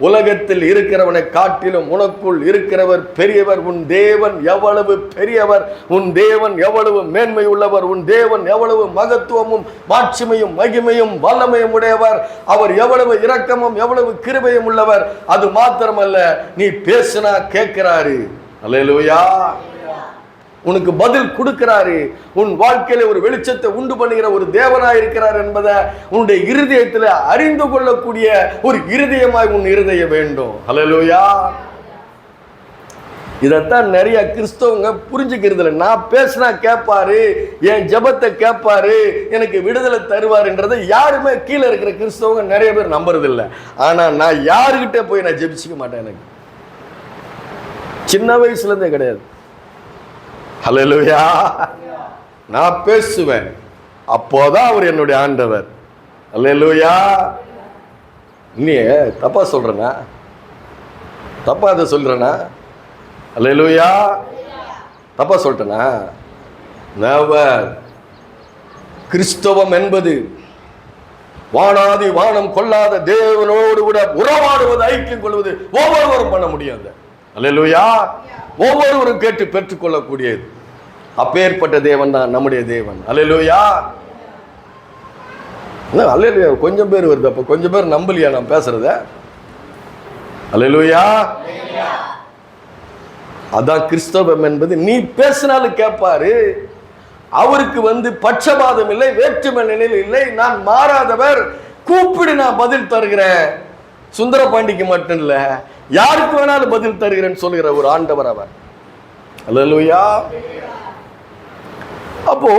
உலகத்தில் இருக்கிறவனை காட்டிலும் உனக்குள் இருக்கிறவர் பெரியவர். உன் தேவன் எவ்வளவு பெரியவர், உன் தேவன் எவ்வளவு மேன்மை உள்ளவர், உன் தேவன் எவ்வளவு மகத்துவமும் மாட்சிமையும் மகிமையும் வல்லமையும் உடையவர், அவர் எவ்வளவு இரக்கமும் எவ்வளவு கிருபையும் உள்ளவர். அது மாத்திரமல்ல, நீ பேசினா கேட்கிறாரு. அல்லேலூயா. உனக்கு பதில் கொடுக்கிறாரு. உன் வாழ்க்கையில ஒரு வெளிச்சத்தை உண்டு பண்ணுகிற ஒரு தேவனாய் இருக்கிறார் என்பதை உன்னுடைய இருதயத்தில் அறிந்து கொள்ளக்கூடிய ஒரு இருதயமாய் உன் இருதயம் வேண்டும். அல்லேலூயா. இதைத்தான் நிறைய கிறிஸ்தவங்க புரிஞ்சுக்கிறது இல்லை. நான் பேசினா கேட்பாரு, என் ஜெபத்தை கேட்பாரு, எனக்கு விடுதலை தருவாருன்றதை யாருமே கீழே இருக்கிற கிறிஸ்தவங்க நிறைய பேர் நம்புறது இல்லை. ஆனா நான் யாருக்கிட்டே போய் நான் ஜெபிச்சுக்க மாட்டேன். எனக்கு சின்ன வயசுல இருந்தே கிடையாது. அல்லேலூயா. நான் பேசுவேன், அப்போதான் அவர் என்னுடைய ஆண்டவர். அல்லேலூயா. நீ தப்பா சொல்றனா, தப்பா அதை சொல்றனா? அல்லேலூயா. தப்பா சொல்லிட்டனா? நெவர். கிறிஸ்தவம் என்பது வானாதி வானம் கொள்ளாத தேவனோடு கூட உறவாடுவது, ஐக்கியம் கொள்வது ஒவ்வொருவரும் பண்ண முடியாது. அல்லேலூயா. ஒவ்வொருவரும் கேட்டு பெற்றுக்கொள்ளக்கூடியது. அப்பேற்பட்ட தேவன் தான் நம்முடைய தேவன். அல்லேலூயா. அல்லேலூயா. கொஞ்சம் பேர் வருது, அப்ப கொஞ்சம் பேர் நம்பலையா நான் பேசுறத? அல்லேலூயா. அதான் கிறிஸ்தவம் என்பது. நீ பேசினாலும் கேட்பாரு. அவருக்கு வந்து பட்சபாதம் இல்லை, வேற்றுமை நிலையில் இல்லை. நான் மாறாதவர், கூப்பிடு நான் பதில் தருகிறேன். சுந்தரபாண்டிக்கு மட்டும் இல்ல, யாருக்கு வேணாலும் பதில் தருகிறேன்னு சொல்லுகிற ஒரு ஆண்டவர் அவர். அல்லேலூயா. அப்போ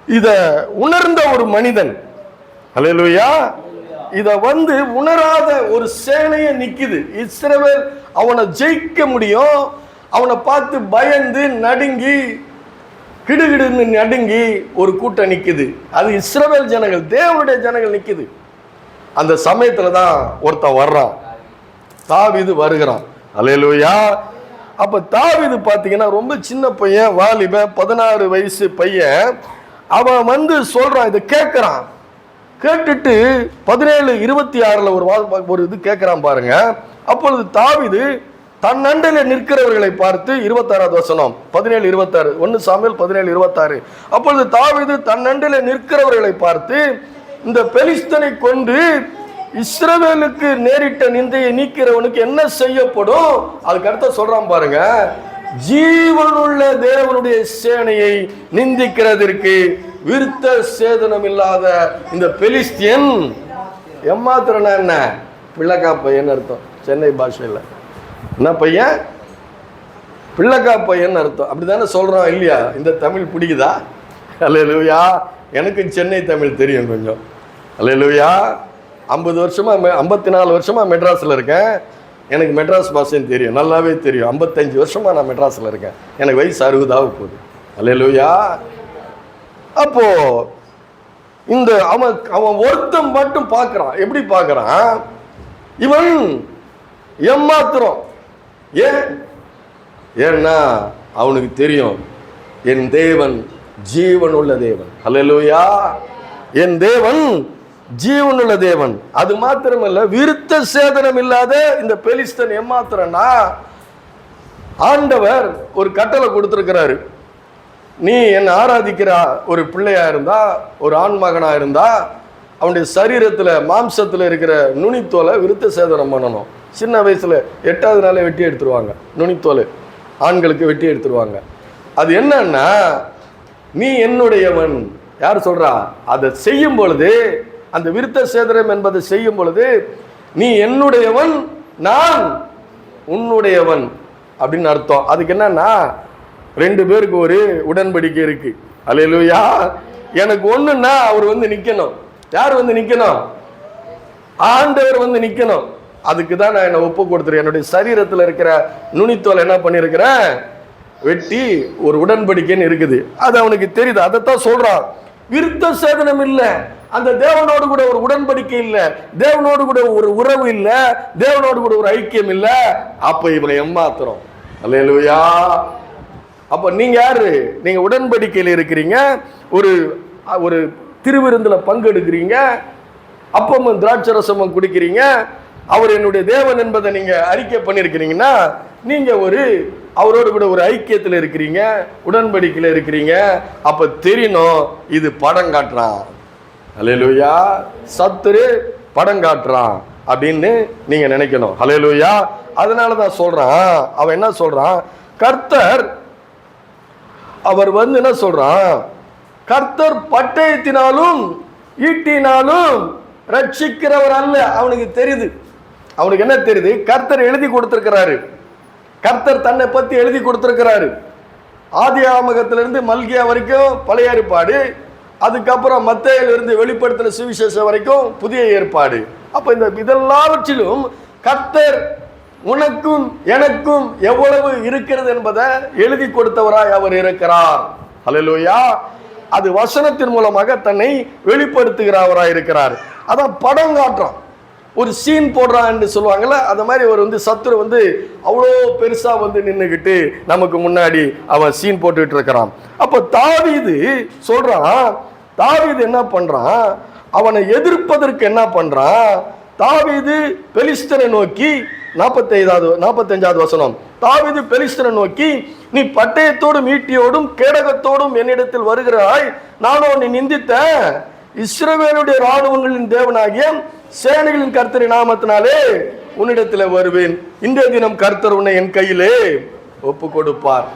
இத உணர்ந்த ஒரு மனிதன், அல்லேலூயா, இத வந்து உணராத ஒரு சேனைய நிக்குது. இஸ்ரவேல் அவனை ஜெயிக்க முடியும். அவனை பார்த்து பயந்து நடுங்கி கிடுகிடுன்னு நடுங்கி ஒரு கூட்டம் நிக்குது. அது இஸ்ரவேல் ஜனங்கள், தேவனுடைய ஜனங்கள் நிக்குது. அந்த சமயத்துல தான் ஒருத்தன் வர்றான், தாவீது வருகிறான். அல்லேலூயா. அப்ப தாவீது பாத்தீங்கன்னா ரொம்ப சின்ன பையன், வாலிபன், 16 வயசு பையன். அவன் வந்து சொல்றான், இதை கேட்கிறான். கேட்டுட்டு 17:26 ஒரு இது கேட்கிறான் பாருங்க. அப்பொழுது தாவீது தன் அண்டையில நிற்கிறவர்களை பார்த்து, 26வது வசனம், 17:26, 1 சாமுவேல் 17:26. அப்பொழுது தாவீது தன் அண்டையில நிற்கிறவர்களை பார்த்து, இந்த பெலிஸ்தனை கொண்டு இஸ்ரவேலுக்கு நேரிட்ட நிந்தையை நீக்கிறவனுக்கு என்ன செய்யப்படும்? அதுக்கு அடுத்த சொல்றான் பாருங்க, ஜீவனுள்ள தேவனுடைய சேனையை நிந்திக்கிறதற்கு விருத்த சேதனம் இல்லாத இந்த பெலிஸ்தியன் எம்மாத்திரனா என்ன? பிள்ளைக்கா பையன் அர்த்தம். சென்னை பாஷையில் என்ன பையன்? பிள்ளைக்கா பையன் அர்த்தம். அப்படிதானே சொல்றோம் இல்லையா? இந்த தமிழ் பிடிக்குதா? அல்லேலூயா. எனக்கும் சென்னை தமிழ் தெரியும் கொஞ்சம். அல்லேலூயா. 50 வருஷமா 54 வருஷமா மெட்ராஸில் இருக்கேன். எனக்கு மெட்ராஸ் பாஷைன்னு தெரியும், நல்லாவே தெரியும். 55 வருஷமா நான் மெட்ராஸில் இருக்கேன். எனக்கு வயசு 60 போகுது. அல்லேலூயா. அப்போ இந்த அவன் ஒருத்தன் மட்டும் பார்க்குறான். எப்படி பார்க்குறான்? இவன் ஏமாத்துறோம். ஏன்னா அவனுக்கு தெரியும் என் தேவன் ஜீவனுள்ள தேவன். அல்லேலூயா. என் தேவன் ஜீவனுள்ள தேவன். அது மாத்திரமல்ல, விருத்த சேதனம் இல்லாத இந்த பெலிஸ்தன் ஏமாத்துறனா, ஆண்டவர் ஒரு கட்டளை கொடுத்திருக்கிறாரு. நீ என்னை ஆராதிக்கிற ஒரு பிள்ளையா இருந்தா, ஒரு ஆண் மகனா இருந்தா, அவனுடைய சரீரத்தில் மாம்சத்தில் இருக்கிற நுனித்தோலை விருத்த சேதனம் பண்ணணும். சின்ன வயசுல 8வது நாளே வெட்டி எடுத்துருவாங்க. நுனித்தோல் ஆண்களுக்கு வெட்டி எடுத்துருவாங்க. அது என்னன்னா, நீ என்னுடையவன். யார் சொல்றா? அதை செய்யும் பொழுது, அந்த விருத்த சேதனம் என்பதை செய்யும் பொழுது, நீ என்னுடையவன், நான் உன்னுடையவன் அப்படின்னு அர்த்தம். அதுக்கு என்னன்னா, 2 பேருக்கு ஒரு உடன்படிக்கை இருக்கு. அல்லேலூயா. எனக்கு ஒண்ணுன்னா அவர் வந்து நிக்கணும். யார் வந்து நிக்கணும்? ஆண்டவர் வந்து நிக்கணும். அதுக்கு தான் நான் என்ன ஒப்பு கொடுத்துறேன். என்னுடைய சரீரத்தில் இருக்கிற நுனித்தோல் என்ன பண்ணியிருக்கிறேன்? வெட்டி ஒரு உடன்படிக்கைன்னு இருக்குது. அது அவனுக்கு தெரியுது. அதைத்தான் சொல்றான். விருத்த சேதனம் இல்லை, அந்த தேவனோடு கூட ஒரு உடன்படிக்கை இல்லை, தேவனோடு கூட ஒரு உறவு இல்லை, தேவனோடு கூட ஒரு ஐக்கியம் இல்லை. அப்ப இவனை ஏமாத்துறோம். அல்லேலூயா. அப்ப நீங்க யாரு? நீங்க உடன்படிக்கையில் இருக்கிறீங்க, ஒரு ஒரு திருவிருந்துல பங்கெடுக்கிறீங்க, அப்பமும் திராட்சரசமும் குடிக்கிறீங்க, அவர் என்னுடைய தேவன் என்பதை நீங்க அறிக்கை பண்ணியிருக்கிறீங்கன்னா, நீங்க ஒரு அவரோடு கூட ஒரு ஐக்கியத்தில் இருக்கிறீங்க, உடன்படிக்கையில் இருக்கிறீங்க. அப்ப தெரியணும் இது படம் காட்டுறான். அல்லேலூயா. சத்துரு படம் காட்டுறான் அப்படின்னு நீங்க நினைக்கணும். அல்லேலூயா. அதனாலதான் சொல்றான், அவன் என்ன சொல்றான்? கர்த்தர், அவர் வந்து என்ன சொல்றான்? கர்த்தர் பட்டயத்தினாலும் ஈட்டினாலும் ரட்சிக்கிறவர் அல்ல. அவனுக்கு தெரியுது. அவனுக்கு என்ன தெரியுது? கர்த்தர் எழுதி கொடுத்திருக்கிறாரு. கர்த்தர் தன்னை பத்தி எழுதி கொடுத்திருக்கிறாரு. ஆதி ஆமகத்திலிருந்து மல்கியா வரைக்கும் பழைய ஏற்பாடு, அதுக்கப்புறம் மத்தேயிலிருந்து வெளிப்படுத்தின சுவிசேஷம் வரைக்கும் புதிய ஏற்பாடு. அப்ப இந்த இதெல்லாவற்றிலும் கர்த்தர் உனக்கும் எனக்கும் எவ்வளவு இருக்கிறது என்பதை எழுதி கொடுத்தவராய் அவர் இருக்கிறார். அல்லேலூயா. அது வசனத்தின் மூலமாக தன்னை வெளிப்படுத்துகிறவராய் இருக்கிறார். அதான் படம் காட்டுறான். ஒரு சீன் போடுறான் என்று சொல்லுவாங்கல்ல, அந்த மாதிரி ஒரு வந்து சத்துரு வந்து அவ்வளோ பெருசா வந்து நின்றுகிட்டு நமக்கு முன்னாடி அவன் சீன் போட்டுக்கிட்டு இருக்கிறான். அப்ப தாவீது சொல்றான், தாவீது என்ன பண்றான்? அவனை எதிர்ப்பதற்கு என்ன பண்றான்? தாவீது பெலிஸ்தனை நோக்கி 45வது வசனம், தாவீது பெலிஸ்தனை நோக்கி, நீ பட்டயத்தோடும் ஈட்டியோடும் கேடகத்தோடும் என்னிடத்தில் வருகிறாய், நானோ நீ நிந்தித்த இஸ்ரவேலுடைய ராணுவங்களின் தேவனாகிய சேனைகளின் கர்த்தரின் நாமத்தினாலே உன்னிடத்தில் வருவேன். இன்றைய தினம் கர்த்தர் உன்னை என் கையிலே ஒப்பு கொடுப்பார்.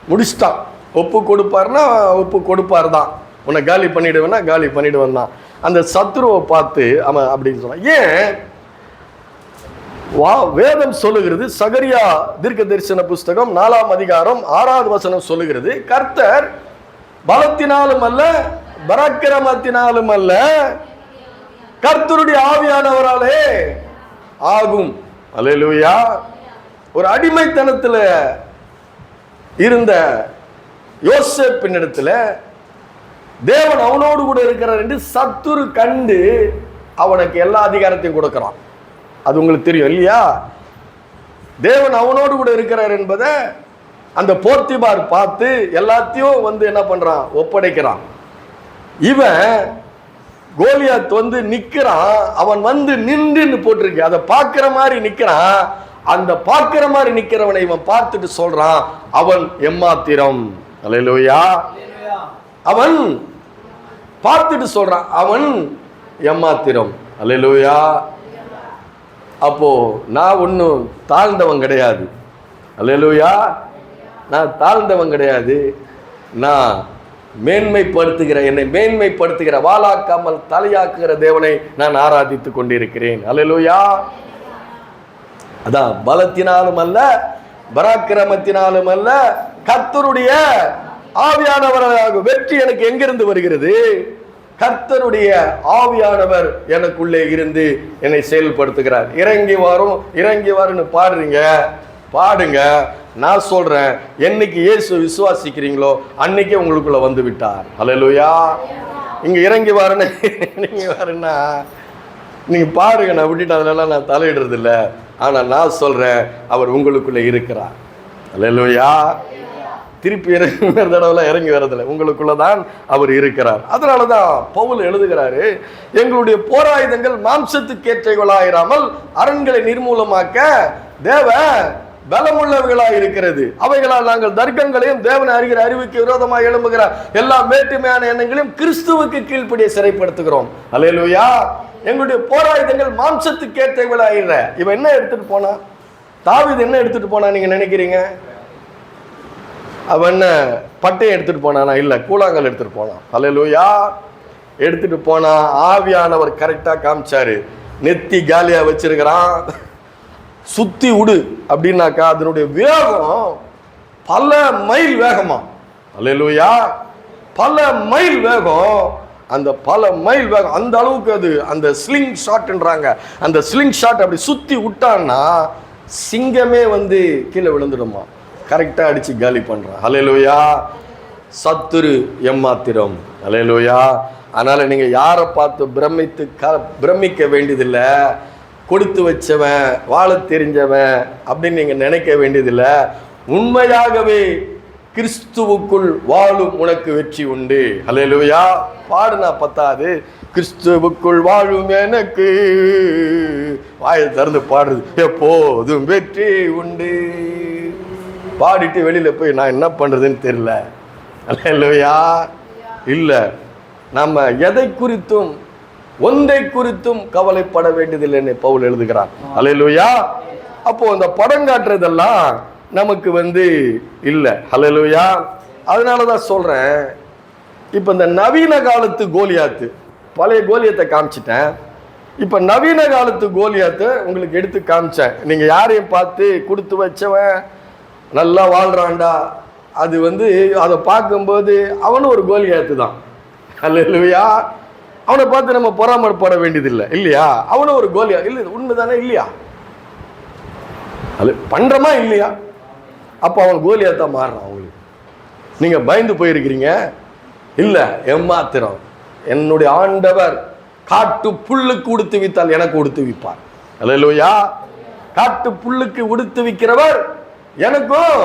முடிச்சிட்டான். ஒப்பு கொடுப்பார்னா ஒப்பு கொடுப்பார் தான். உன்னை காலி பண்ணிடுவேன்னா காலி பண்ணிடுவேன் தான். அந்த சத்துருவை பார்த்து அவன் அப்படின்னு சொன்னான். ஏன்? வேதம் சொல்லுகிறது, சகரியா தீர்க்க தரிசன புஸ்தகம் 4ஆம் அதிகாரம் 6வது வசனம் சொல்லுகிறது, கர்த்தர் பலத்தினாலும் அல்ல பராக்கிரமத்தினாலும் அல்ல, கர்த்தருடைய ஆவியானவராலே ஆகும். அல்லேலூயா. ஒரு அடிமைத்தனத்துல இருந்த யோசேப்பின் இடத்துல தேவன் அவனோடு கூட இருக்கிறார் என்று சத்துரு கண்டு அவனுக்கு எல்லா அதிகாரத்தையும் கொடுக்கிறான். அது உங்களுக்கு தெரியும் இல்லையா? தேவன் அவனோடு கூட இருக்கிறார் என்பதை அந்த போர்த்திபார் பார்த்து எல்லாத்தையும் வந்து என்ன பண்றான்? ஒப்படைக்கிறான். இவன் கோலியாத் வந்து நிக்கிறான். அவன் வந்து நின்றுன்னு போட்டிருக்கு, அதை பார்க்கிற மாதிரி நிக்கிறான். அந்த பார்க்கிற மாதிரி நிக்கிறவனை இவன் பார்த்துட்டு சொல்றான், அவன் எம்மாத்திரம். அல்லேலூயா. அவன் பார்த்துட்டு சொல்றான், அவன் எம்மாத்திரம். அல்லேலூயா. அப்போ நான் ஒன்றும் தாழ்ந்தவன் கிடையாது. அல்லேலூயா. நான் தாழ்ந்தவன் கிடையாது. நான் என்னை மேன்மைப்படுத்துகிற வாளாக்காமல் தலையாக்குகிற தேவனை நான் ஆராதித்துக் கொண்டிருக்கிறேன். அல்லேலூயா. அதான் பலத்தினாலும் அல்ல, பராக்கிரமத்தினாலும் அல்ல, கர்த்தருடைய ஆவியானவராக. வெற்றி எனக்கு எங்கிருந்து வருகிறது? கர்த்தருடைய ஆவியானவர் எனக்குள்ளே இருந்து என்னை செயல்படுத்துகிறார். இறங்கி வரும்னு பாடுங்க. நான் சொல்றேன், என்னைக்கு இயேசு விசுவாசிக்கிறீங்களோ அன்னைக்கே உங்களுக்குள்ள வந்து விட்டார். அல்லேலூயா. இங்க இறங்கி வாருன்னா நீங்க பாருங்க, நான் விட்டுட்டு அதெல்லாம் நான் தலையிடுறது இல்லை. ஆனா நான் சொல்றேன், அவர் உங்களுக்குள்ள இருக்கிறார். அல்லேலூயா. திருப்பி இறங்கி வரதில்லை, உங்களுக்குள்ளதான் அவர் இருக்கிறார். அதனாலதான் பவுல் எழுதுகிறாரு, எங்களுடைய போராயுதங்கள் மாம்சத்துக்கேற்றவைகளாயிராமல் அரண்களை நிர்மூலமாக்க தேவ பலமுள்ளவர்களாய் இருக்கிறது. அவைகளால் நாங்கள் தர்க்கங்களையும் தேவனை அறிகிற அறிவுக்கு விரோதமாக எழும்புகிற எல்லா மேட்டுமையான எண்ணங்களையும் கிறிஸ்துவுக்கு கீழ்ப்படிய சிறைப்படுத்துகிறோம். அல்லேலூயா. எங்களுடைய போராயுதங்கள் மாம்சத்துக்கேற்றவைகளாயிர. இவன் என்ன எடுத்துட்டு போனா? தாவீது என்ன எடுத்துட்டு போனா நீங்க நினைக்கிறீங்க? அவன் பட்டையை எடுத்துட்டு போனானா? இல்ல, கூழாங்கல் எடுத்துட்டு போனான். அல்லேலூயா. எடுத்துட்டு போனா ஆவியானவர் கரெக்டா காமிச்சாரு. நெத்தி காலியா வச்சிருக்கிறான், சுத்தி விடு அப்படின்னாக்கா அதனுடைய வேகம் பல மைல் வேகமா. அல்லேலூயா. பல மைல் வேகம். அந்த பல மைல் வேகம் அந்த அளவுக்கு அது அந்த ஸ்லிங் ஷாட்ன்றாங்க. அந்த ஸ்லிங் ஷாட் அப்படி சுத்தி விட்டான்னா சிங்கமே வந்து கீழே விழுந்துடுமா. கரெக்டா அடிச்சு காலி பண்றான். அல்லேலூயா. சத்துரு எம்மாத்திரம். அல்லேலூயா. அதனால நீங்க யாரை பார்த்து பிரமிக்க வேண்டியதில்லை. கொடுத்து வச்சவன், வாழ தெரிஞ்சவன் அப்படின்னு நீங்க நினைக்க வேண்டியதில்லை. உண்மையாகவே கிறிஸ்துவுக்குள் வாழும் உனக்கு வெற்றி உண்டு. அல்லேலூயா. பாடுனா பத்தாது, கிறிஸ்துவுக்குள் வாழும் எனக்கு. வாயை திறந்து பாடுறது, எப்போதும் வெற்றி உண்டு. பாடிட்டு வெளியில போய் நான் என்ன பண்றதுன்னு தெரியல. அல்லேலூயா. இல்ல, நம்ம எதை குறித்தும் ஒன்றை குறித்தும் கவலைப்பட வேண்டியதில்லைன்னு பவுல் எழுதுகிறார். அல்லேலூயா. அப்போ அந்த படம் காட்டுறதெல்லாம் நமக்கு வந்து இல்லை. அல்லேலூயா. அதனாலதான் சொல்றேன், இப்ப இந்த நவீன காலத்து கோலியாத்து, பழைய கோலியத்தை காமிச்சிட்டேன். இப்ப நவீன காலத்து கோலியாத்தை உங்களுக்கு எடுத்து காமிச்சேன். நீங்க யாரையும் பார்த்து கொடுத்து வச்சவன் நல்லா வாழ்றான்டா, அது வந்து அதை பார்க்கும்போது அவனும் ஒரு கோலியாத்து தான். அல்லேலூயா. அவனை பார்த்து நம்ம பொறாமப்பட வேண்டியதில்லை, இல்லையா? அவனும் ஒரு கோலியா. இல்லை, உண்மைதானே? இல்லையா? அது பண்றமா இல்லையா? அப்ப அவன் கோலியாத்தா மாறுறான். அவங்களுக்கு நீங்க பயந்து போயிருக்கிறீங்க. இல்ல, எம்மாத்திரம். என்னுடைய ஆண்டவர் காட்டு புல்லுக்கு உடுத்து வித்தால் எனக்கு உடுத்து விப்பார். அல்லேலூயா. காட்டு புல்லுக்கு உடுத்து விக்கிறவர் எனக்கும்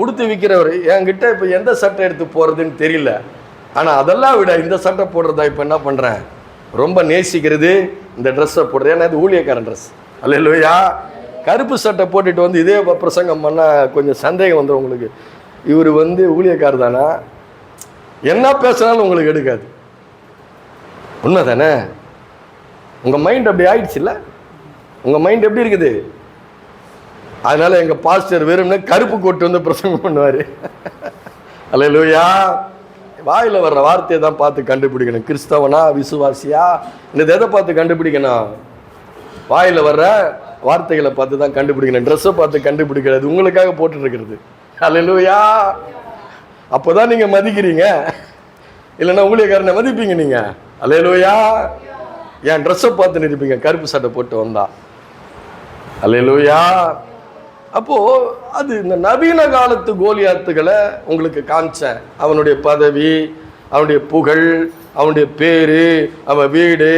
உடுத்து விக்கிறவர். என்கிட்ட இப்ப எந்த சட்டை எடுத்து போறதுன்னு தெரியல. ஆனா அதெல்லாம் விட இந்த சட்டை போடுறதா இப்ப என்ன பண்றேன், ரொம்ப நேசிக்கிறது இந்த ட்ரெஸ்ஸை போடுறது. ஏன்னா இது ஊழியக்காரன் ட்ரெஸ். அல்லேலூயா. கருப்பு சட்டை போட்டுட்டு வந்து இதே பிரசங்கம் பண்ணா கொஞ்சம் சந்தேகம் வந்துடும் உங்களுக்கு. இவர் வந்து ஊழியக்காரர் தானா? என்ன பேசினாலும் உங்களுக்கு எடுக்காது. உண்மை தானே? உங்க மைண்ட் அப்படி ஆயிடுச்சு இல்ல? உங்க மைண்ட் எப்படி இருக்குது? அதனால எங்க பாஸ்டர் வெறும்னு கருப்பு கோட்டு வந்து பிரசங்கம் பண்ணுவாரு. அல்லேலூயா. வாயில வர்ற வார்த்தையை தான் பார்த்து கண்டுபிடிக்கணும். கிறிஸ்தவனா விசுவாசியா இந்த எதை பார்த்து கண்டுபிடிக்கணும்? வாயில வர்ற வார்த்தைகளை பார்த்து தான் கண்டுபிடிக்கணும். ட்ரெஸ்ஸை பார்த்து கண்டுபிடிக்கிறது உங்களுக்காக போட்டு இருக்கிறது. அல்லேலூயா. அப்போதான் நீங்க மதிக்கிறீங்க, இல்லைன்னா ஊழியக்காரனை மதிப்பீங்க நீங்க. அல்லேலூயா. என் ட்ரெஸ்ஸை பார்த்து நிற்பீங்க கருப்பு சட்டை போட்டு வந்தா. அல்லேலூயா. அப்போ அது இந்த நவீன காலத்து கோலியாத்துகளை உங்களுக்கு காமிச்சேன். அவனுடைய பதவி, அவனுடைய புகழ், அவனுடைய பேரு, அவன் வீடு,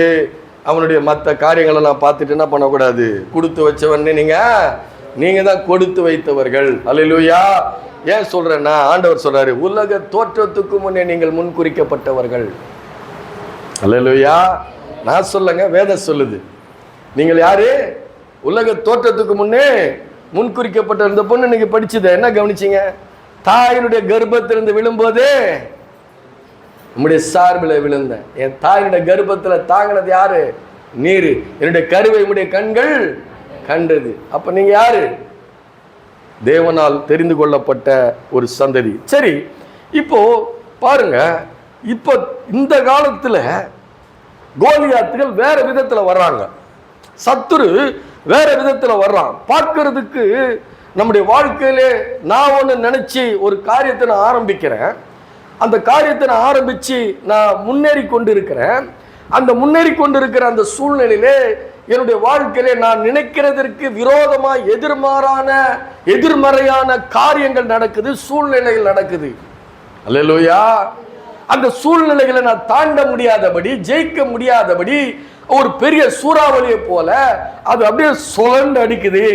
அவனுடைய மற்ற காரியங்களை நான் பார்த்துட்டு என்ன பண்ணக்கூடாது, கொடுத்து வச்சவன்னு நீங்க தான் கொடுத்து வைத்தவர்கள். அல்லேலூயா. ஏன் சொல்றேன்னா ஆண்டவர் சொல்றாரு, உலக தோற்றத்துக்கு முன்னே நீங்கள் முன்குறிக்கப்பட்டவர்கள். அல்லேலூயா. நான் சொல்லுங்க, வேதம் சொல்லுது. நீங்கள் யாரு? உலக தோற்றத்துக்கு முன்னே முன்குறிக்கப்பட்ட. இந்த பொண்ணு நீங்க படிச்சத என்ன கவனிச்சீங்க? தாயினுடைய கர்ப்பத்திலிருந்து விழும்போதே நம்முடைய சார்பில் விழுந்தேன். என் தாயினுடைய கர்ப்பத்தில் தாங்கினது யாரு? நீர், என்னுடைய கருவை உம்முடைய கண்கள் கண்டது. அப்ப நீங்க யாரு? தேவனால் தெரிந்து கொள்ளப்பட்ட ஒரு சந்ததி. சரி, இப்போ பாருங்க, இப்போ இந்த காலத்துல கோலியாத்துகள் வேற விதத்துல வர்றாங்க, சத்துரு வேற விதத்துல வர்றான். பார்க்கறதுக்கு நம்முடைய வாழ்க்கையிலே நான் ஒன்று நினைச்சு ஒரு காரியத்தை நான் ஆரம்பிக்கிறேன், அந்த காரியத்தை நான் ஆரம்பிச்சு நான் முன்னேறி கொண்டு இருக்கிறேன். அந்த முன்னேறி கொண்டிருக்கிற அந்த சூழ்நிலையிலே என்னுடைய வாழ்க்கையிலே நான் நினைக்கிறதற்கு விரோதமா எதிர்மறையான காரியங்கள் நடக்குது, சூழ்நிலைகள் நடக்குது. அல்லேலூயா. அந்த சூழ்நிலைகளை நான் தாண்ட முடியாதபடி, ஜெயிக்க முடியாதபடி ஒரு பெரிய சூறாவளியை போல அது அப்படியே சுழண்டு அடிக்குது.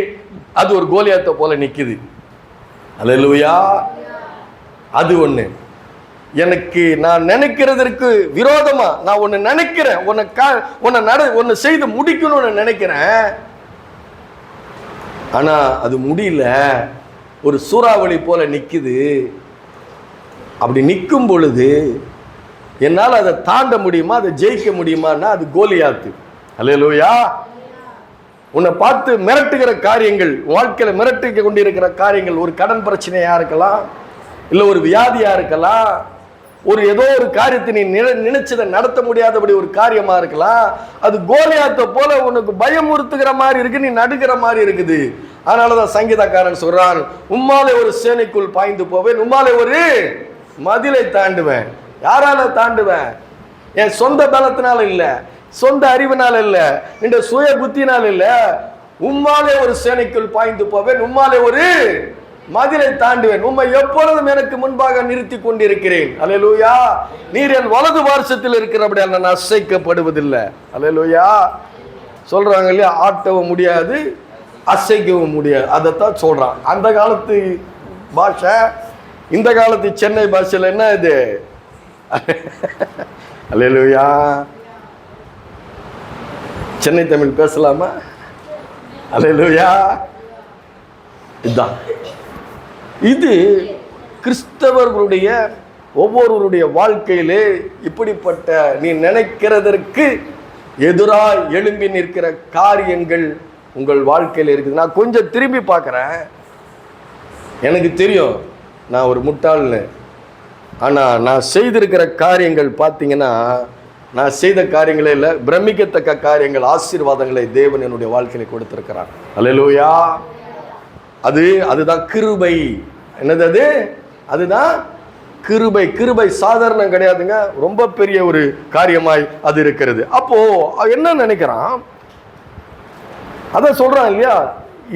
அது ஒரு கோலியாத்தை போல நிக்குது. அல்லேலூயா. அது ஒண்ணு. எனக்கு நான் நினைக்கிறதற்கு விரோதமா நான் ஒன்னு நினைக்கிறேன், ஒன்னு செய்து முடிக்கணும்னு நினைக்கிறேன், ஆனா அது முடியல, ஒரு சூறாவளி போல நிக்குது. அப்படி நிற்கும் பொழுது என்னால் அதை தாண்ட முடியுமா, அதை ஜெயிக்க முடியுமான்னா அது கோலியாத்து. அல்லேலூயா. உன்னை பார்த்து மிரட்டுகிற காரியங்கள், வாழ்க்கையில மிரட்டி கொண்டிருக்கிற காரியங்கள், ஒரு கடன் பிரச்சனையா இருக்கலாம், இல்ல ஒரு வியாதியா இருக்கலாம், ஒரு ஏதோ ஒரு காரியத்தை நீ நினைச்சதை நடத்த முடியாதபடி ஒரு காரியமா இருக்கலாம். அது கோலியாத்தை போல உனக்கு பயமுறுத்துகிற மாதிரி இருக்கு, நீ நடுகிற மாதிரி இருக்குது. அதனாலதான் சங்கீதக்காரன் சொல்றான், உம்மாலே ஒரு சேனைக்குள் பாய்ந்து போவேன், உம்மாலே ஒரு மதிலை தாண்டுவேன். யாரால தாண்டுவேன்? என் சொந்த பலத்தினால இல்ல, சொந்த அறிவினால இல்ல, இந்த சுய புத்தினால இல்ல. உம்மாலே ஒரு சேனைக்குள் பாய்ந்து போவேன், உம்மாலே ஒரு மதிலை தாண்டுவேன், உம்மை எப்பொழுதும் எனக்கு முன்பாக நிறுத்தி கொண்டிருக்கிறேன். அல்லேலூயா. நீர் என் வலது பார்சத்தில் இருக்கிறபடியால் நான் அசைக்கப்படுவதில்லை. அல்லேலூயா. சொல்றாங்க இல்லையா, ஆட்டவும் முடியாது அசைக்கவும் முடியாது. அதைத்தான் சொல்றான். அந்த காலத்து பாஷை, இந்த காலத்து சென்னை பாஷையில் என்ன இது? அல்லேலூயா. சென்னை தமிழ் பேசலாமா? அல்லேலூயா. இதுதான். இது கிறிஸ்தவர்களுடைய ஒவ்வொருவருடைய வாழ்க்கையிலே இப்படிப்பட்ட நீ நினைக்கிறதற்கு எதிராக எழும்பி நிற்கிற காரியங்கள் உங்கள் வாழ்க்கையில் இருக்குது. நான் கொஞ்சம் திரும்பி பார்க்குறேன், எனக்கு தெரியும் நான் ஒரு முட்டாள்னு. ஆனால் நான் செய்திருக்கிற காரியங்கள் பார்த்தீங்கன்னா, நான் செய்த காரியங்களே இல்லை, பிரமிக்கத்தக்க காரியங்கள், ஆசீர்வாதங்களை தேவன் என்னுடைய வாழ்க்கையில கொடுத்திருக்கிறார். அல்லேலூயா. அதுதான் கிருபை. என்னது அது? அதுதான் கிருபை. கிருபை சாதாரணம் கிடையாதுங்க, ரொம்ப பெரிய ஒரு காரியமாய் அது இருக்கிறது. அப்போ என்ன நினைக்கிறான், அதான் சொல்றான் இல்லையா,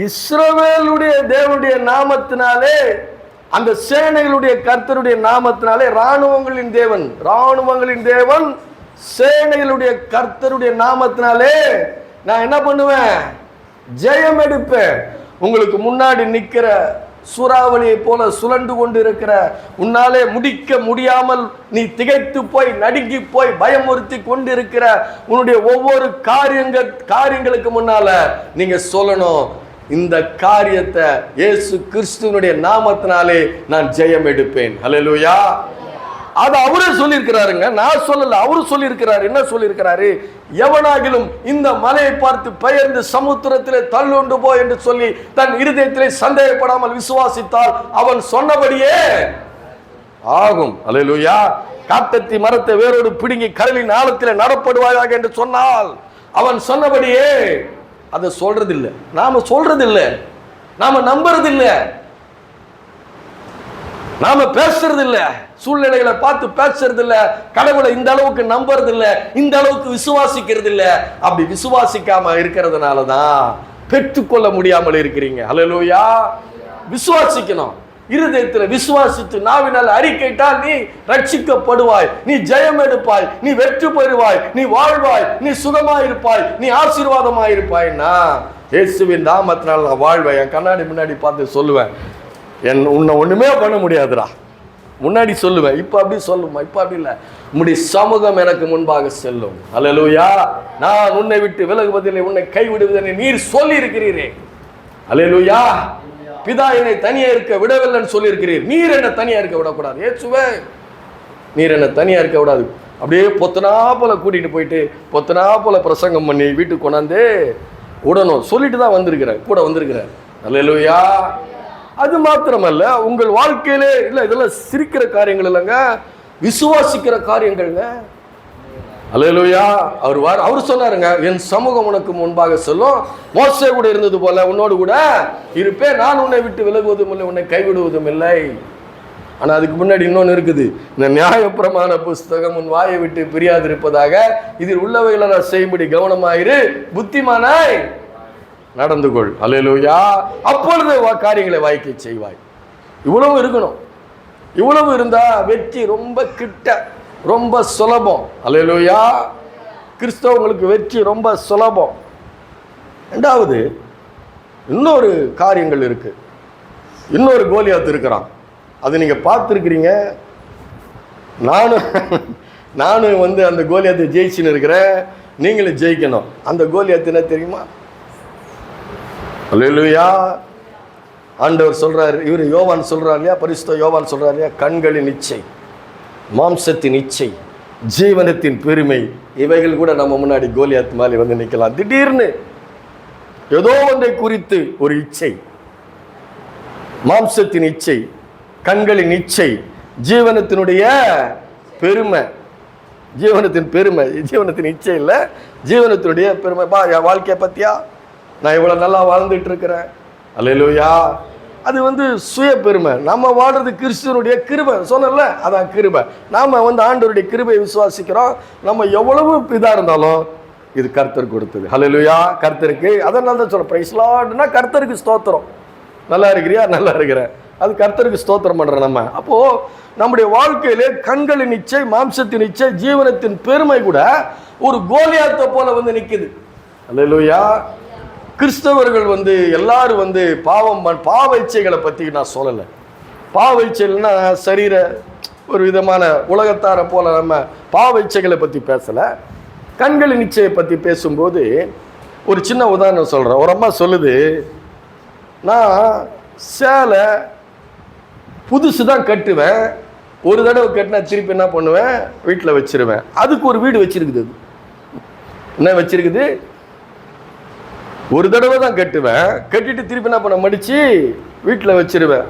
இஸ்ரவேலுடைய தேவனுடைய நாமத்தினாலே, அந்த சேனைகளுடைய கர்த்தருடைய நாமத்தினாலே, ராணுவங்களின் தேவன் சேனைகளுடைய கர்த்தருடைய நாமத்தினாலே நான் என்ன பண்ணுவேன்? ஜெயம் எடுப்பேன். உங்களுக்கு முன்னாடி நிற்கிற சூறாவளியை போல சுழண்டு கொண்டு இருக்கிற, உன்னாலே முடிக்க முடியாமல் நீ திகைத்து போய் நடுங்கி போய் பயமுறுத்தி கொண்டு இருக்கிற உன்னுடைய ஒவ்வொரு காரியங்களுக்கு முன்னால நீங்க சொல்லணும், இந்த காரியத்தை இயேசு கிறிஸ்துவினுடைய நாமத்தினாலே நான் ஜெயம் எடுப்பேன். அல்லேலூயா. அது அவரே சொல்லியிருக்கிறாருங்க, நான் சொல்லல, அவரு சொல்லியிருக்கிறாரு. என்ன சொல்லியிருக்கிறாரு? எவனாகிலும் இந்த மலையை பார்த்து பெயர்ந்து சமுத்திரத்திலே தள்ளுண்டு போ என்று சொல்லி தன் இருதயத்திலே சந்தேகப்படாமல் விசுவாசித்தால் அவன் சொன்னபடியே ஆகும். அல்லேலூயா. காட்டத்தி மரத்தை வேரோடு பிடுங்கி கடலின் ஆழத்திலே நடப்படுவாயாக என்று சொன்னால் அவன் சொன்னபடியே. அதை சொல்றதில்லை, நாம சொல்றதில்லை, நாம நம்புறதில்லை, நாம பேசுறது இல்ல, சூழ்நிலைகளை பார்த்து பேசுறது இல்ல, கடவுளை இந்த அளவுக்கு நம்புறது இல்ல, இந்த அளவுக்கு விசுவாசிக்கிறது இல்ல. அப்படி விசுவாசிக்காம இருக்கிறதுனாலதான் பெற்றுக்கொள்ள முடியாமல் இருக்கிறீங்க. அல்லேலூயா. விசுவாசிக்கணும், இருதயத்துல விசுவாசித்து நாவினால் அறிக்கையிட்டால் நீ ரட்சிக்கப்படுவாய், நீ ஜெயம் எடுப்பாய், நீ வெற்றி பெறுவாய், நீ வாழ்வாய், நீ சுகமாயிருப்பாய், நீ ஆசீர்வாதமாயிருப்பாய்னா இயேசுவின் நாமத்தினால் நான் வாழ்வேன். என் கண்ணாடி முன்னாடி பார்த்து சொல்லுவேன், உன்னை ஒண்ணுமே பண்ண முடியாதுடா. முன்னாடி சொல்லுவேன், இப்ப அப்படி சொல்லுமா, இப்ப அப்படி இல்லை, உம்முடைய சமூகம் எனக்கு முன்பாக செல்லும். அல்லேலூயா. நான் உன்னை விட்டு விலகுவதில்லை, உன்னை கைவிடுவதில்லை நீர் சொல்லி இருக்கிறீரே. அல்லேலூயா. பிதா என்னை தனியா இருக்க விடவில்லைன்னு சொல்லி இருக்கிறீர், நீர் என்ன தனியா இருக்க விடக்கூடாது. இயேசுவே, நீர் என்ன தனியா இருக்க விடாது. அப்படியே பொத்தனாப்போல கூட்டிகிட்டு போயிட்டு பொத்தனாப்போல பிரசங்கம் பண்ணி வீட்டுக்கு கொண்டாந்து விடணும் சொல்லிட்டு தான் வந்திருக்கிறேன், கூட வந்திருக்கிறேன். அல்லேலூயா. அது மாத்திரமல்ல, உங்கள் வாழ்க்கையிலே இல்லை, இதெல்லாம் சிரிக்கிற காரியங்கள் இல்லைங்க, விசுவாசிக்கிற காரியங்கள்ங்க. அல்லேலூயா. அவர் சொன்னாருங்க, என் சமூகம் உனக்கு முன்பாக சொல்லும், மோசே கூட இருந்தது போல உன்னோடு கூட இருப்பேன், நான் உன்னை விட்டு விலகுவதும் இல்லை, உன்னை கைவிடுவதும் இல்லை. ஆனால் அதுக்கு முன்னாடி இன்னொன்று இருக்குது, இந்த நியாயப்பிரமாண புஸ்தகம் உன் வாயை விட்டு பிரியாதிருப்பதாக, இதில் உள்ளவைகளை செய்யும்படி கவனமாயிரு, புத்திமானாய் நடந்து கொள். அல்லேலூயா. அப்பொழுது காரியங்களை வாய்க்க செய்வாய். இவ்வளவு இருக்கணும். இவ்வளவு இருந்தா வெற்றி ரொம்ப கிட்ட, ரொம்ப சுலபம். அல்லேலூயா. கிறிஸ்தவங்களுக்கு வெற்றி ரொம்ப சுலபம். ரெண்டாவது இன்னொரு காரியங்கள் இருக்கு. இன்னொரு கோலியாத் இருக்கிறான், அது நீங்க பார்த்துருக்கிறீங்க. நானும் அந்த கோலியாத்தை ஜெயிச்சுன்னு இருக்கிறேன், நீங்களும் ஜெயிக்கணும். அந்த கோலியாத்து என்ன தெரியுமா? அல்லேலூயா. ஆண்டவர் சொல்றாரு, இவர் யோவான் சொல்றாரு இல்லையா, பரிசுத்த யோவான் சொல்றாரு இல்லையா, கண்களின் இச்சை, மாம்சத்தின் இச்சை, ஜீவனத்தின் பெருமை, இவைகள் கூட நம்ம முன்னாடி கோலியாத் மாதிரி நிற்கலாம். திடீர்னு ஏதோ ஒன்றை குறித்து ஒரு இச்சை, மாம்சத்தின் இச்சை, கண்களின் இச்சை, ஜீவனத்தினுடைய பெருமை, ஜீவனத்தின் பெருமை, ஜீவனத்தின் இச்சை இல்லை, ஜீவனத்தினுடைய பெருமை. என் வாழ்க்கையை பத்தியா, நான் இவ்வளோ நல்லா வாழ்ந்துட்டு இருக்கிறேன். அல்லேலூயா. அது சுய பெருமை. நம்ம வாழ்றது கிறிஸ்துவனுடைய கிருபை சொன்னல, அதான் கிருபை. நாம் ஆண்டவருடைய கிருபையை விசுவாசிக்கிறோம். நம்ம எவ்வளவு இதாக இருந்தாலும் இது கர்த்தர் கொடுத்தது. அல்லேலூயா. கர்த்தருக்கு, அதனால தான் சொல்கிறேன், பிரைஸ் லார்ட்னா கர்த்தருக்கு ஸ்தோத்திரம். நல்லா இருக்கிறியா? நல்லா இருக்கிறேன். அது கர்த்தருக்கு ஸ்தோத்திரம் பண்ணுறேன் நம்ம. அப்போது நம்முடைய வாழ்க்கையிலே கண்களின் இச்சை, மாம்சத்தின் இச்சை, ஜீவனத்தின் பெருமை கூட ஒரு கோலியாத்தை போல நிற்குது. அல்லேலூயா. கிறிஸ்தவர்கள் எல்லாரும் பாவ இச்சைகளை பற்றி நான் சொல்லலை. பாவ இச்சைகள்னா சரீர ஒரு விதமான உலகத்தாரை போல நம்ம பாவ இச்சைகளை பற்றி பேசலை. கண்களின் இச்சையை பற்றி பேசும்போது ஒரு சின்ன உதாரணம் சொல்கிறேன். ஒரு அம்மா சொல்லுது, நான் சேலை புதுசு தான் கட்டுவேன், ஒரு தடவை கட்டினா திருப்பி என்ன பண்ணுவேன், வீட்டில் வச்சிருவேன். அதுக்கு ஒரு வீடு வச்சிருக்குது. என்ன வச்சிருக்குது? ஒரு தடவை தான் கட்டுவேன், கட்டிட்டு திருப்பி என்ன பண்ண, மடித்து வீட்டில் வச்சிருவேன்.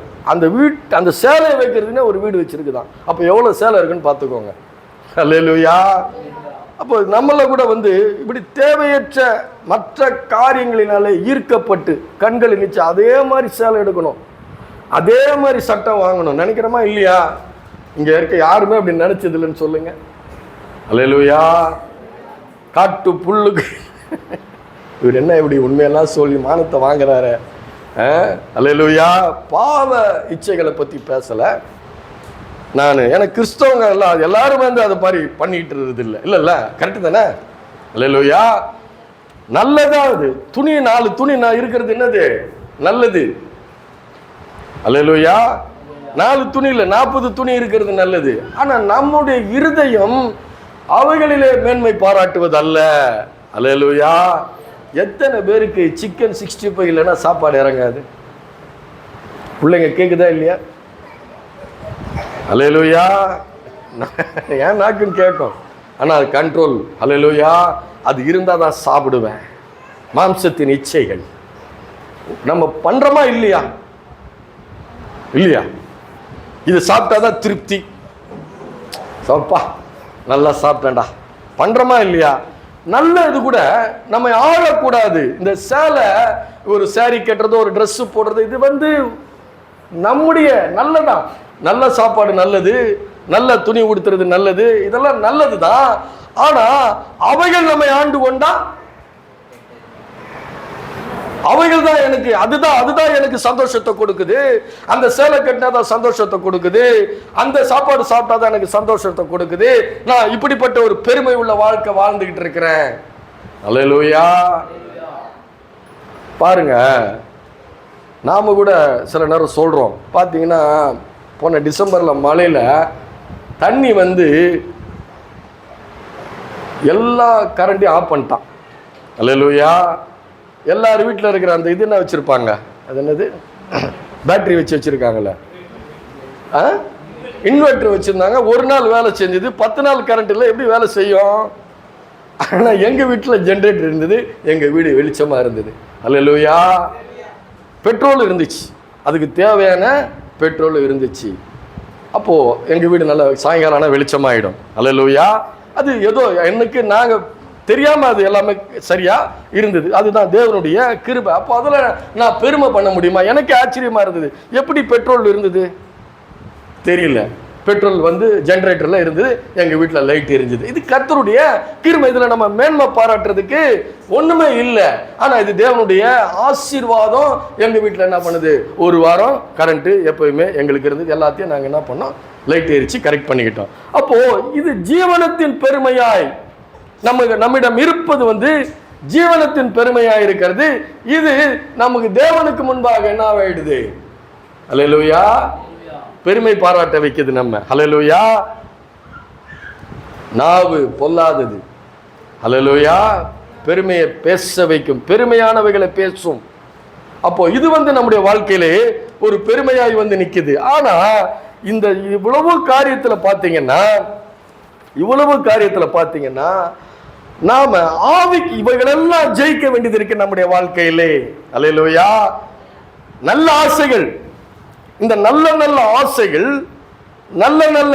அந்த சேலையை வைக்கிறதுனே ஒரு வீடு வச்சிருக்குதான். அப்போ எவ்வளோ சேலை இருக்குன்னு பார்த்துக்கோங்க. அல்லேலூயா. அப்போ நம்மள கூட இப்படி தேவையற்ற மற்ற காரியங்களினாலே ஈர்க்கப்பட்டு கண்களின் நிச்சய அதே மாதிரி சேலை எடுக்கணும், அதே மாதிரி சட்டம் வாங்கணும் நினைக்கிறோமா இல்லையா? இங்கே இருக்க யாருமே அப்படி நினைச்சது இல்லைன்னு சொல்லுங்க. அல்லேலூயா. காட்டு புல்லுக்கு இவர் என்ன இப்படி உண்மையெல்லாம் சொல்லி மானத்தை வாங்குறாரு? அல்லேலூயா. பாவ இச்சைகளை பற்றி பேசலை நான். எனக்கு கிறிஸ்தவங்க எல்லாரும் அதை மாதிரி பண்ணிட்டு இருக்கிறது இல்லை. இல்லைல்ல, கரெக்டு தானே? அல்லேலூயா. நல்லதா அது துணி, 4 துணி நான் இருக்கிறது என்னது நல்லது. அல்லேலூயா. 4 துணி இல்லை, 40 துணி இருக்கிறது நல்லது. ஆனால் நம்முடைய இருதயம் அவைகளிலே மேன்மை பாராட்டுவது அல்ல. அல்லேலூயா. எத்தனை பேருக்கு சிக்கன் 65 இல்லைன்னா சாப்பாடு இறங்காது? பிள்ளைங்க கேட்குதா இல்லையா? அல்லேலூயா. ஏன் நாக்குன்னு கேட்கும், ஆனால் அது கண்ட்ரோல். அல்லேலூயா. அது இருந்தால் தான் சாப்பிடுவேன். மாம்சத்தின் இச்சைகள் நம்ம பண்ணுறோமா இல்லையா? இல்லையா? இது சாப்பிட்டா தான் திருப்தி. சப்பா நல்லா சாப்பிட்டேன்டா பண்ணுறோமா இல்லையா? நல்ல இது கூட நம்ம ஆளக்கூடாது. இந்த சேலை, ஒரு சாரி கட்டுறது, ஒரு ட்ரெஸ்ஸு போடுறது, இது நம்முடைய நல்லதான். நல்ல சாப்பாடு நல்லது, நல்ல துணி உடுத்துறது நல்லது, இதெல்லாம் நல்லது தான். ஆனால் அவைகள் நம்மை ஆண்டு கொண்டா அவைகள் தான் எனக்கு, அதுதான் எனக்கு சந்தோஷத்தை கொடுக்குது. அந்த சேலை கட்டினாதான் சந்தோஷத்தை கொடுக்குது, அந்த சாப்பாடு சாப்பிட்டாதான் எனக்கு சந்தோஷத்தை கொடுக்குது. நான் இப்படிப்பட்ட ஒரு பெருமை உள்ள வாழ்க்கை வாழ்ந்துகிட்டு இருக்கிறேன். அல்லேலூயா. பாருங்க, நாம கூட சில நேரம் சொல்றோம். பார்த்தீங்கன்னா போன டிசம்பர்ல மழையில தண்ணி எல்லா கரண்டையும் ஆஃப் பண்ணிட்டான். அல்லேலூயா. எல்லாரும் வீட்டில் இருக்கிற அந்த இது என்ன வச்சுருப்பாங்க, அது என்னது, பேட்டரி வச்சுருக்காங்கல்ல, இன்வெர்டர் வச்சிருந்தாங்க, ஒரு நாள் வேலை செஞ்சது, 10 நாள் கரண்ட் இல்லை, எப்படி வேலை செய்யும்? ஆனால் எங்கள் வீட்டில் ஜென்ரேட்டர் இருந்தது, எங்கள் வீடு வெளிச்சமாக இருந்தது. அல்லேலூயா. பெட்ரோல் இருந்துச்சு, அதுக்கு தேவையான பெட்ரோல் இருந்துச்சு. அப்போது எங்கள் வீடு நல்ல சாயங்காலம் ஆனால் வெளிச்சமாகிடும். அல்லேலூயா. அது ஏதோ எனக்கு நாங்கள் தெரியாமல் அது எல்லாமே சரியாக இருந்தது. அதுதான் தேவனுடைய கிருபை. அப்போ அதில் நான் பெருமை பண்ண முடியுமா? எனக்கு ஆச்சரியமாக இருந்தது. எப்படி பெட்ரோல் இருந்தது தெரியல, பெட்ரோல் வந்து ஜென்ரேட்டரில் இருந்தது, எங்கள் வீட்டில் லைட் எரிஞ்சுது. இது கர்த்தருடைய கிருபை. இதில் நம்ம மேன்மை பாராட்டுறதுக்கு ஒன்றுமே இல்லை. ஆனால் இது தேவனுடைய ஆசீர்வாதம். எங்கள் வீட்டில் என்ன பண்ணுது, ஒரு வாரம் கரண்ட்டு எப்போயுமே எங்களுக்கு இருந்தது. எல்லாத்தையும் நாங்கள் என்ன பண்ணோம், லைட் எரிச்சு கரெக்ட் பண்ணிக்கிட்டோம். அப்போது இது ஜீவனத்தின் பெருமையாய் நம்மிடம் இருப்பது வந்து ஜீவனத்தின் பெருமையாய் இருக்கிறது. இது நமக்கு தேவனுக்கு முன்பாக என்ன ஆயிடுது? அல்லேலூயா. பெருமை பாராட்ட வைக்குது நம்ம. அல்லேலூயா. நாவு பொல்லாதது. அல்லேலூயா. பெருமையை பேச வைக்கும், பெருமையானவைகளை பேசும். அப்போ இது வந்து நம்முடைய வாழ்க்கையிலே ஒரு பெருமையாய் வந்து நிக்குது. ஆனா இந்த இவ்வளவு காரியத்தில் பார்த்தீங்கன்னா நாம ஆவிக்கு இவைகளெல்லாம் ஜெயிக்க வேண்டியது இருக்கு நம்முடைய வாழ்க்கையிலே. அல்லேலூயா. நல்ல ஆசைகள், இந்த நல்ல நல்ல ஆசைகள், நல்ல நல்ல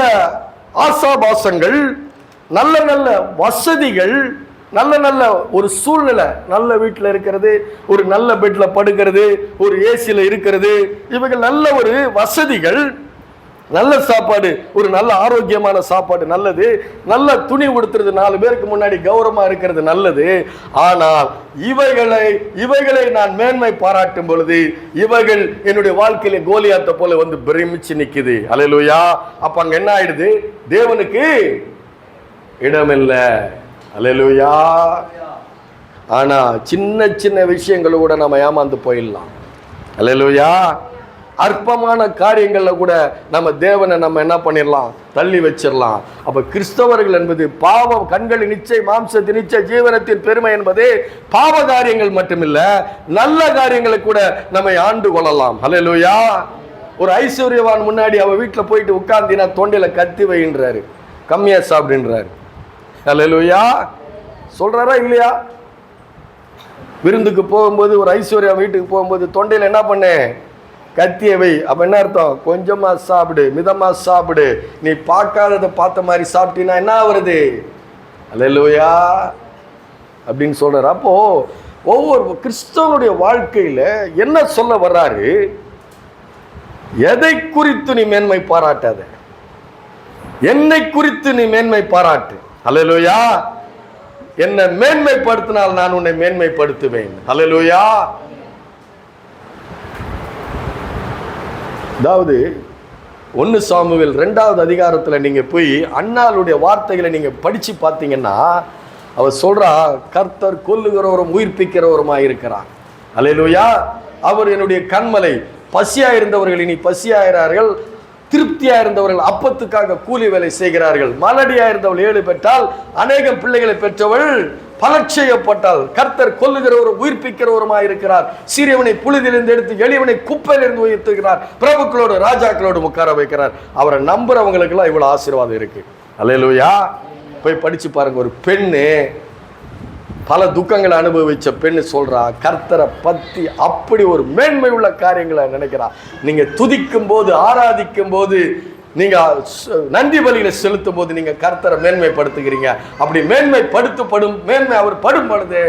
ஆசாபாசங்கள், நல்ல நல்ல வசதிகள், நல்ல நல்ல ஒரு சூழ்நிலை, நல்ல வீட்டில் இருக்கிறது, ஒரு நல்ல பெட்ல படுக்கிறது, ஒரு ஏசியில் இருக்கிறது, இவைகள் நல்ல ஒரு வசதிகள், நல்ல சாப்பாடு, ஒரு நல்ல ஆரோக்கியமான சாப்பாடு நல்லது, நல்ல துணி உடுத்துறது, 4 பேருக்கு முன்னாடி கௌரவமா இருக்கிறது நல்லது. ஆனால் இவைகளை நான் மேன்மை பாராட்டும் பொழுது இவைகள் என்னுடைய வாழ்க்கையில கோலியாத்தை போல வந்து பிரமிச்சு நிக்குது. அல்லேலூயா. அப்ப அங்க என்ன ஆயிடுது? தேவனுக்கு இடமில்லை. அல்லேலூயா. ஆனா சின்ன சின்ன விஷயங்களை கூட நம்ம ஏமாந்து போயிடலாம். அல்லேலூயா. அற்பமான காரியங்கள்ல கூட நம்ம தேவனை நம்ம என்ன பண்ணிடலாம், தள்ளி வச்சிடலாம். அப்ப கிறிஸ்தவர்கள் என்பது பாவம், கண்களின் நிச்சய, மாம்சத்தின் நிச்சய, ஜீவனத்தின் பெருமை என்பது பாவ காரியங்கள் மட்டுமில்ல, நல்ல காரியங்களை கூட நம்மை ஆண்டு கொள்ளலாம். அல்லேலூயா. ஒரு ஐஸ்வர்யவான் முன்னாடி அவ வீட்டில் போயிட்டு உட்கார்ந்தினா தொண்டையில கத்தி வைன்றாரு, கம்மியா சாப்பிடுன்றாரு. அல்லேலூயா. சொல்றாரா இல்லையா? விருந்துக்கு போகும்போது ஒரு ஐஸ்வர்யா வீட்டுக்கு போகும்போது தொண்டையில என்ன பண்ணு, கத்தியை வை. அப்போ என்ன அர்த்தம்? கொஞ்சமாக சாப்பிடு, மிதமாக சாப்பிடு, நீ பார்க்காததை பார்த்த மாதிரி சாப்பிட்டீங்கன்னா என்ன வருது? அல்லேலூயா அப்படின்னு சொல்றாரு. அப்போ ஒவ்வொரு கிறிஸ்தவனுடைய வாழ்க்கையில என்ன சொல்ல வர்றாரு? எதை குறித்து நீ மேன்மை பாராட்டாத, என்னை குறித்து நீ மேன்மை பாராட்டு. அல்லேலூயா. என்னை மேன்மைப்படுத்தினால் நான் உன்னை மேன்மைப்படுத்துவேன். அல்லேலூயா. அதாவது 1 சாமுவேல் 2வது அதிகாரத்தில் நீங்கள் போய் அன்னாளுடைய வார்த்தைகளை நீங்கள் படித்து பார்த்தீங்கன்னா அவர் சொல்கிறா, கர்த்தர் கொல்லுகிறவரும் உயிர்ப்பிக்கிறவருமாக இருக்கிறார். அல்லேலூயா. அவர் என்னுடைய கண்மலை. பசியாக இருந்தவர்கள் இனி பசியாகிறார்கள், திருப்தியாக இருந்தவர்கள் அப்பத்துக்காக கூலி வேலை செய்கிறார்கள். மலடியாக இருந்தவள் 7 பெற்றால், அநேகம் பிள்ளைகளை பெற்றவள் பலட்சையப்பட்டால். கர்த்தர் கொல்லுகிறவரும் உயிர்ப்பிக்கிறவருமாய் இருக்கிறார். சிறியவனை புழுதிலிருந்து எடுத்து எளியவனை குப்பையிலிருந்து உயர்த்துகிறார். பிரபுக்களோடு ராஜாக்களோடு உட்கார வைக்கிறார். அவரை நம்புறவங்களுக்கு எல்லாம் இவ்வளவு ஆசீர்வாதம் இருக்கு. அல்லேலூயா. போய் படிச்சு பாருங்க. ஒரு பெண்ணு பல துக்கங்களை அனுபவிச்ச பெண்ணு சொல்றா, கர்த்தரை பத்தி அப்படி ஒரு மேன்மை உள்ள காரியங்களை நினைக்கிறா. நீங்க துதிக்கும் போது, ஆராதிக்கும் போது, நீங்க நன்றி பலிகளை செலுத்தும் போது நீங்க கர்த்தரை மேன்மைப்படுத்துகிறீங்க. அப்படி மேன்மை அவர் படும் பொழுது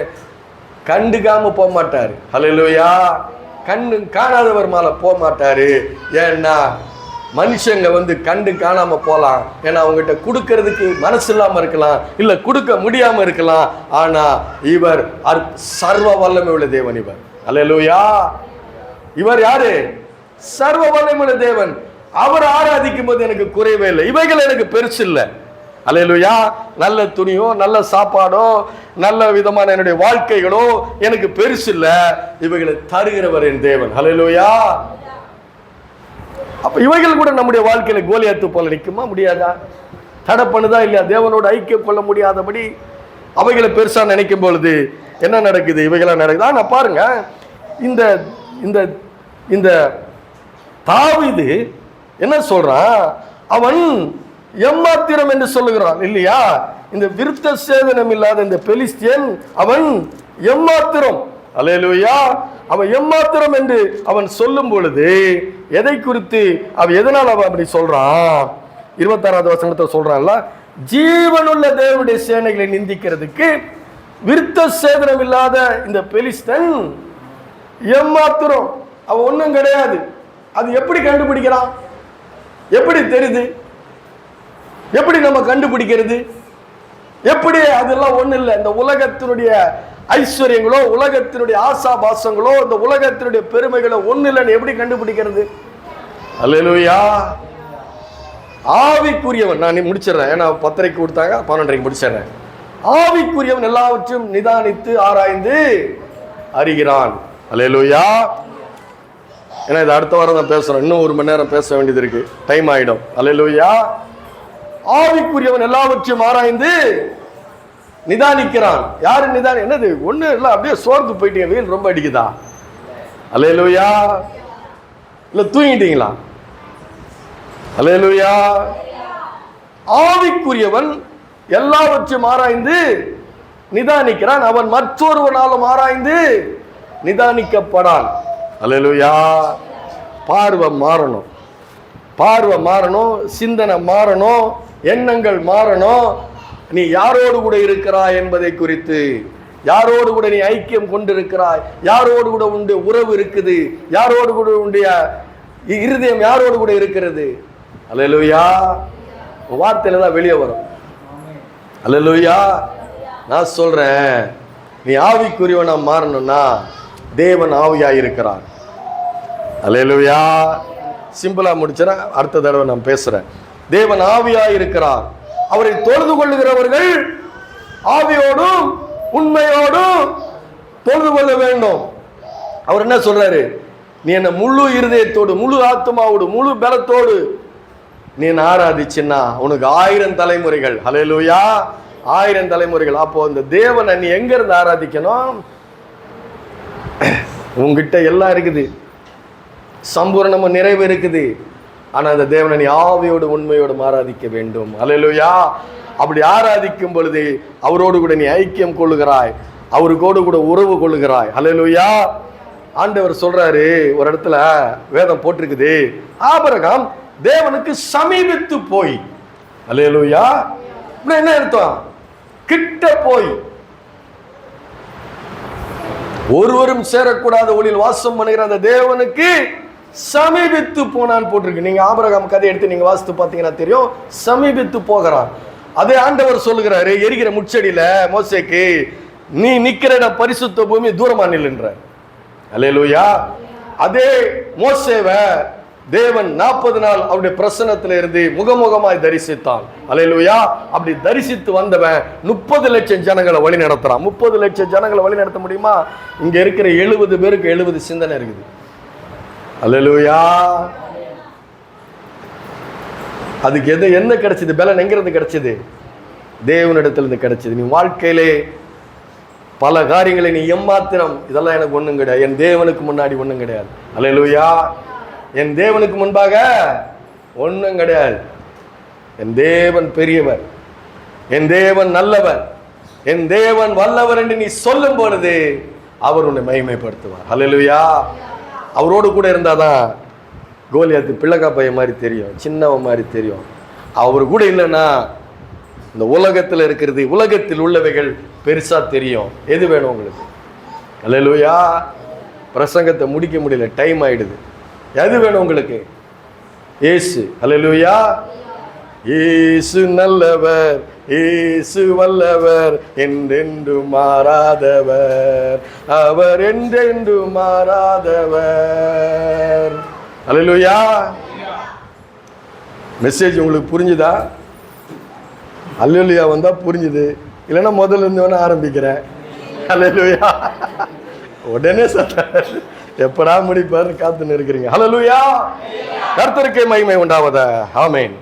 கண்டுக்காம போக மாட்டாரு. அல்லேலூயா. கண்ணு காணாதவர் மேல போக மாட்டாரு. ஏன்னா மனுஷங்க வந்து கண்டு காணாம போலாம். ஏன்னா அவங்ககிட்ட கொடுக்கறதுக்கு மனசு இல்லாம இருக்கலாம், இல்ல கொடுக்க முடியாம இருக்கலாம். ஆனா இவர் சர்வ வல்லமை உள்ள தேவன். இவர் அல்லேலூயா. இவர் யாரு? சர்வ வல்லமை உள்ள தேவன். அவர் ஆராதிக்கும் போது எனக்கு குறைவே இல்லை. இவைகள் எனக்கு பெருசு இல்லை. அல்லேலூயா. நல்ல துணியோ, நல்ல சாப்பாடோ, நல்ல விதமான என்னுடைய வாழ்க்கைகளோ எனக்கு பெருசு இல்லை. இவைகளை தருகிறவர் என் தேவன். அல்லேலூயா. அப்ப இவைகள் கூட நம்முடைய வாழ்க்கையில கோலியாத்து போல நிற்குமா? முடியாதா? தடை பண்ணுதா இல்லையா? தேவனோடு ஐக்கியம் கொள்ள முடியாதபடி அவைகளை பெருசா நினைக்கும் பொழுது என்ன நடக்குது? இவைகளா நடக்குது. ஆனா பாருங்க, இந்த இந்த இந்த தாவீது என்ன சொல்றான்? அவன் எம்மாத்திரம் என்று சொல்லுகிறான் இல்லையா? இந்த விருத்த சேதனம் இல்லாத இந்த பெலிஸ்தியன் அவன் எம்மாத்திரம். அல்லேலூயா. அவன் எம்மாத்திரம் என்று அவன் சொல்லும் பொழுது எதை குறித்து அவன் எதனால் அவன் அப்படி சொல்றான்? 26வது வசனத்தை சொல்றான்ல, ஜீவனுள்ள தேவனுடைய சேனைகளை நிந்திக்கிறதுக்கு விருத்த சேதனம் இல்லாத இந்த பெலிஸ்தன் எம்மாத்திரம், அவன் ஒன்றும் கிடையாது. அது எப்படி கண்டுபிடிக்கிறான்? எப்படி தெரியுது? எப்படி நம்ம கண்டுபிடிக்கிறது? எப்படி? அதெல்லாம் ஒண்ணு இல்லை. இந்த உலகத்தினுடைய ஐஸ்வர்யங்களோ உலகத்தினுடைய ஆசாபாசங்களோ இந்த உலகத்தினுடைய பெருமைகளோ ஒண்ணு இல்லைன்னு எப்படி கண்டுபிடிக்கிறது? அல்லேலூயா. ஆவிக்குரியவன், நான் முடிச்சிடறேன், ஏன்னா 10:30 கொடுத்தாங்க, 12:30 முடிச்சிடறேன். ஆவிக்குரியவன் எல்லாவற்றையும் நிதானித்து ஆராய்ந்து அறிகிறான். அல்லேலூயா. ஏன்னா இது அடுத்த வாரம் தான் பேசுறோம், இன்னும் 1 மணி நேரம் பேச வேண்டியது இருக்கு, டைம் ஆயிடும். அல்லேலூயா. ஆவிக்குரியவன் எல்லாவற்றையும் ஆராய்ந்து நிதானிக்கிறான். யாரு நிதானி? என்னது ஒண்ணு இல்ல, அப்படியே சோர்ந்து போயிட்டீங்க, வெயில் ரொம்ப அடிக்குதா? அல்லேலூயா. இல்ல தூங்கிட்டீங்களா? அல்லேலூயா. ஆவிக்குரியவன் எல்லாவற்றையும் ஆராய்ந்து நிதானிக்கிறான், அவன் மற்றொருவனாலும் ஆராய்ந்து நிதானிக்கப்படான். அல்லேலூயா. பார்வை மாறணும், பார்வை மாறணும், சிந்தனை மாறணும், எண்ணங்கள் மாறணும். நீ யாரோடு கூட இருக்கிறாய் என்பதை குறித்து, யாரோடு கூட நீ ஐக்கியம் கொண்டிருக்கிறாய், யாரோடு கூட உன்னுடைய உறவு இருக்குது, யாரோடு கூட உன்னுடைய இருதயம் யாரோடு கூட இருக்கிறது. அல்லேலூயா. வார்த்தையில தான் வெளியே வரும். அல்லேலூயா. நான் சொல்றேன், நீ ஆவிக்குரியவனா மாறணும்னா தேவன் ஆவியாய் இருக்கிறார். அல்லேலூயா. சிம்பிளா முடிச்சேன், அடுத்த தடவை நான் பேசுறேன். தேவன் ஆவியாய் இருக்கிறார். அவரை தொழுது கொள்ளுகிறவர்கள் ஆவியோடும் உண்மையோடும் தொழுது கொள்ள வேண்டும். அவர் என்ன சொல்றாரு? நீ என்ன முழு இருதயத்தோடு முழு ஆத்மாவோடு முழு பலத்தோடு நீ ஆராதிச்சுன்னா உனக்கு 1000 தலைமுறைகள். அல்லேலூயா. 1000 தலைமுறைகள். அப்போ இந்த தேவனை நீ எங்க இருந்து ஆராதிக்கணும்? உங்ககிட்ட எல்லாம் இருக்குது, சம்பூர்ணமும் நிறைவு இருக்குது. ஆனா அந்த தேவனை நீ ஆவியோடு உண்மையோடு ஆராதிக்க வேண்டும். அல்லேலூயா. அப்படி ஆராதிக்கும் பொழுது அவரோடு கூட நீ ஐக்கியம் கொள்ளுகிறாய், அவருக்கோடு கூட உறவு கொள்ளுகிறாய். அல்லேலூயா. ஆண்டவர் சொல்றாரு, ஒரு இடத்துல வேதம் போட்டிருக்குது, ஆபிரகாம் தேவனுக்கு சமீபித்து போய். அல்லேலூயா. என்ன அர்த்தம்? கிட்ட போய். ஒருவரும் சேரக்கூடாத ஒளியில் வாசம் பண்ணுகிற அந்த தேவனுக்கு சமீபித்து போனான்னு போட்டிருக்கு. நீங்க ஆபிரகாம் கதை எடுத்து நீங்க வாசித்து பார்த்தீங்கன்னா தெரியும், சமீபித்து போகிறான். அதே ஆண்டவர் சொல்லுகிறாரு எரிகிற முச்செடியில மோசேக்கு, நீ நிக்கிற பரிசுத்த பூமி தூரமா நில்லுன்ற. அல்லேலூயா. அதே மோசேவை தேவன் 40 நாள் அவருடைய பிரசன்னத்தில இருந்து முகமுகமாய் தரிசித்தான். அல்லேலூயா. அப்படி தரிசித்து வந்தவன் 30 லட்சம் ஜனங்களை வழி நடத்துறான். 30 லட்சம் ஜனங்களை வழி நடத்த முடியுமா? இங்க இருக்கிற 70 பேருக்கு 70 சிந்தனை இருக்குது. அல்லேலூயா. அதுக்கு என்ன கிடைச்சது? பலன் எங்கிருந்து கிடைச்சது? தேவனிடத்திலிருந்து கிடைச்சது. நீ வாழ்க்கையிலே பல காரியங்களை நீ எம்மாத்திரம், இதெல்லாம் எனக்கு ஒண்ணும் கிடையாது, என் தேவனுக்கு முன்னாடி ஒண்ணும் கிடையாது. அல்லேலூயா. என் தேவனுக்கு முன்பாக ஒண்ணும் கிடையாது. என் தேவன் பெரியவர், என் தேவன் நல்லவர், என் தேவன் வல்லவர் என்று நீ சொல்லும் பொழுது அவர் உன்னை மகிமைப்படுத்துவார். அல்லேலூயா. அவரோடு கூட இருந்தாதான் கோலியாத்து பிள்ளைக்கா பையன் மாதிரி தெரியும், சின்னவன் மாதிரி தெரியும். அவர் கூட இல்லைன்னா இந்த உலகத்தில் இருக்கிறது, உலகத்தில் உள்ளவைகள் பெருசா தெரியும். எது வேணும் உங்களுக்கு? அல்லேலூயா. பிரசங்கத்தை முடிக்க முடியல, டைம் ஆயிடுது. எது வேணும் உங்களுக்கு? இயேசு. அல்லேலூயா. இயேசு நல்லவர், இயேசு வல்லவர், என்றென்று மாறாதவர், அவர் என்றென்று மாறாதவர். அல்லேலூயா. மெசேஜ் உங்களுக்கு புரிஞ்சுதா? அல்லேலூயா வந்தா புரிஞ்சுது, இல்லைன்னா முதல்ல இருந்து வேணா ஆரம்பிக்கிறேன். அல்லேலூயா. உடனே எப்படா முடிப்பாருன்னு காத்துன்னு இருக்கிறீங்க. அல்லேலூயா. கர்த்தருக்கே மகிமை உண்டாவதா. ஆமென்.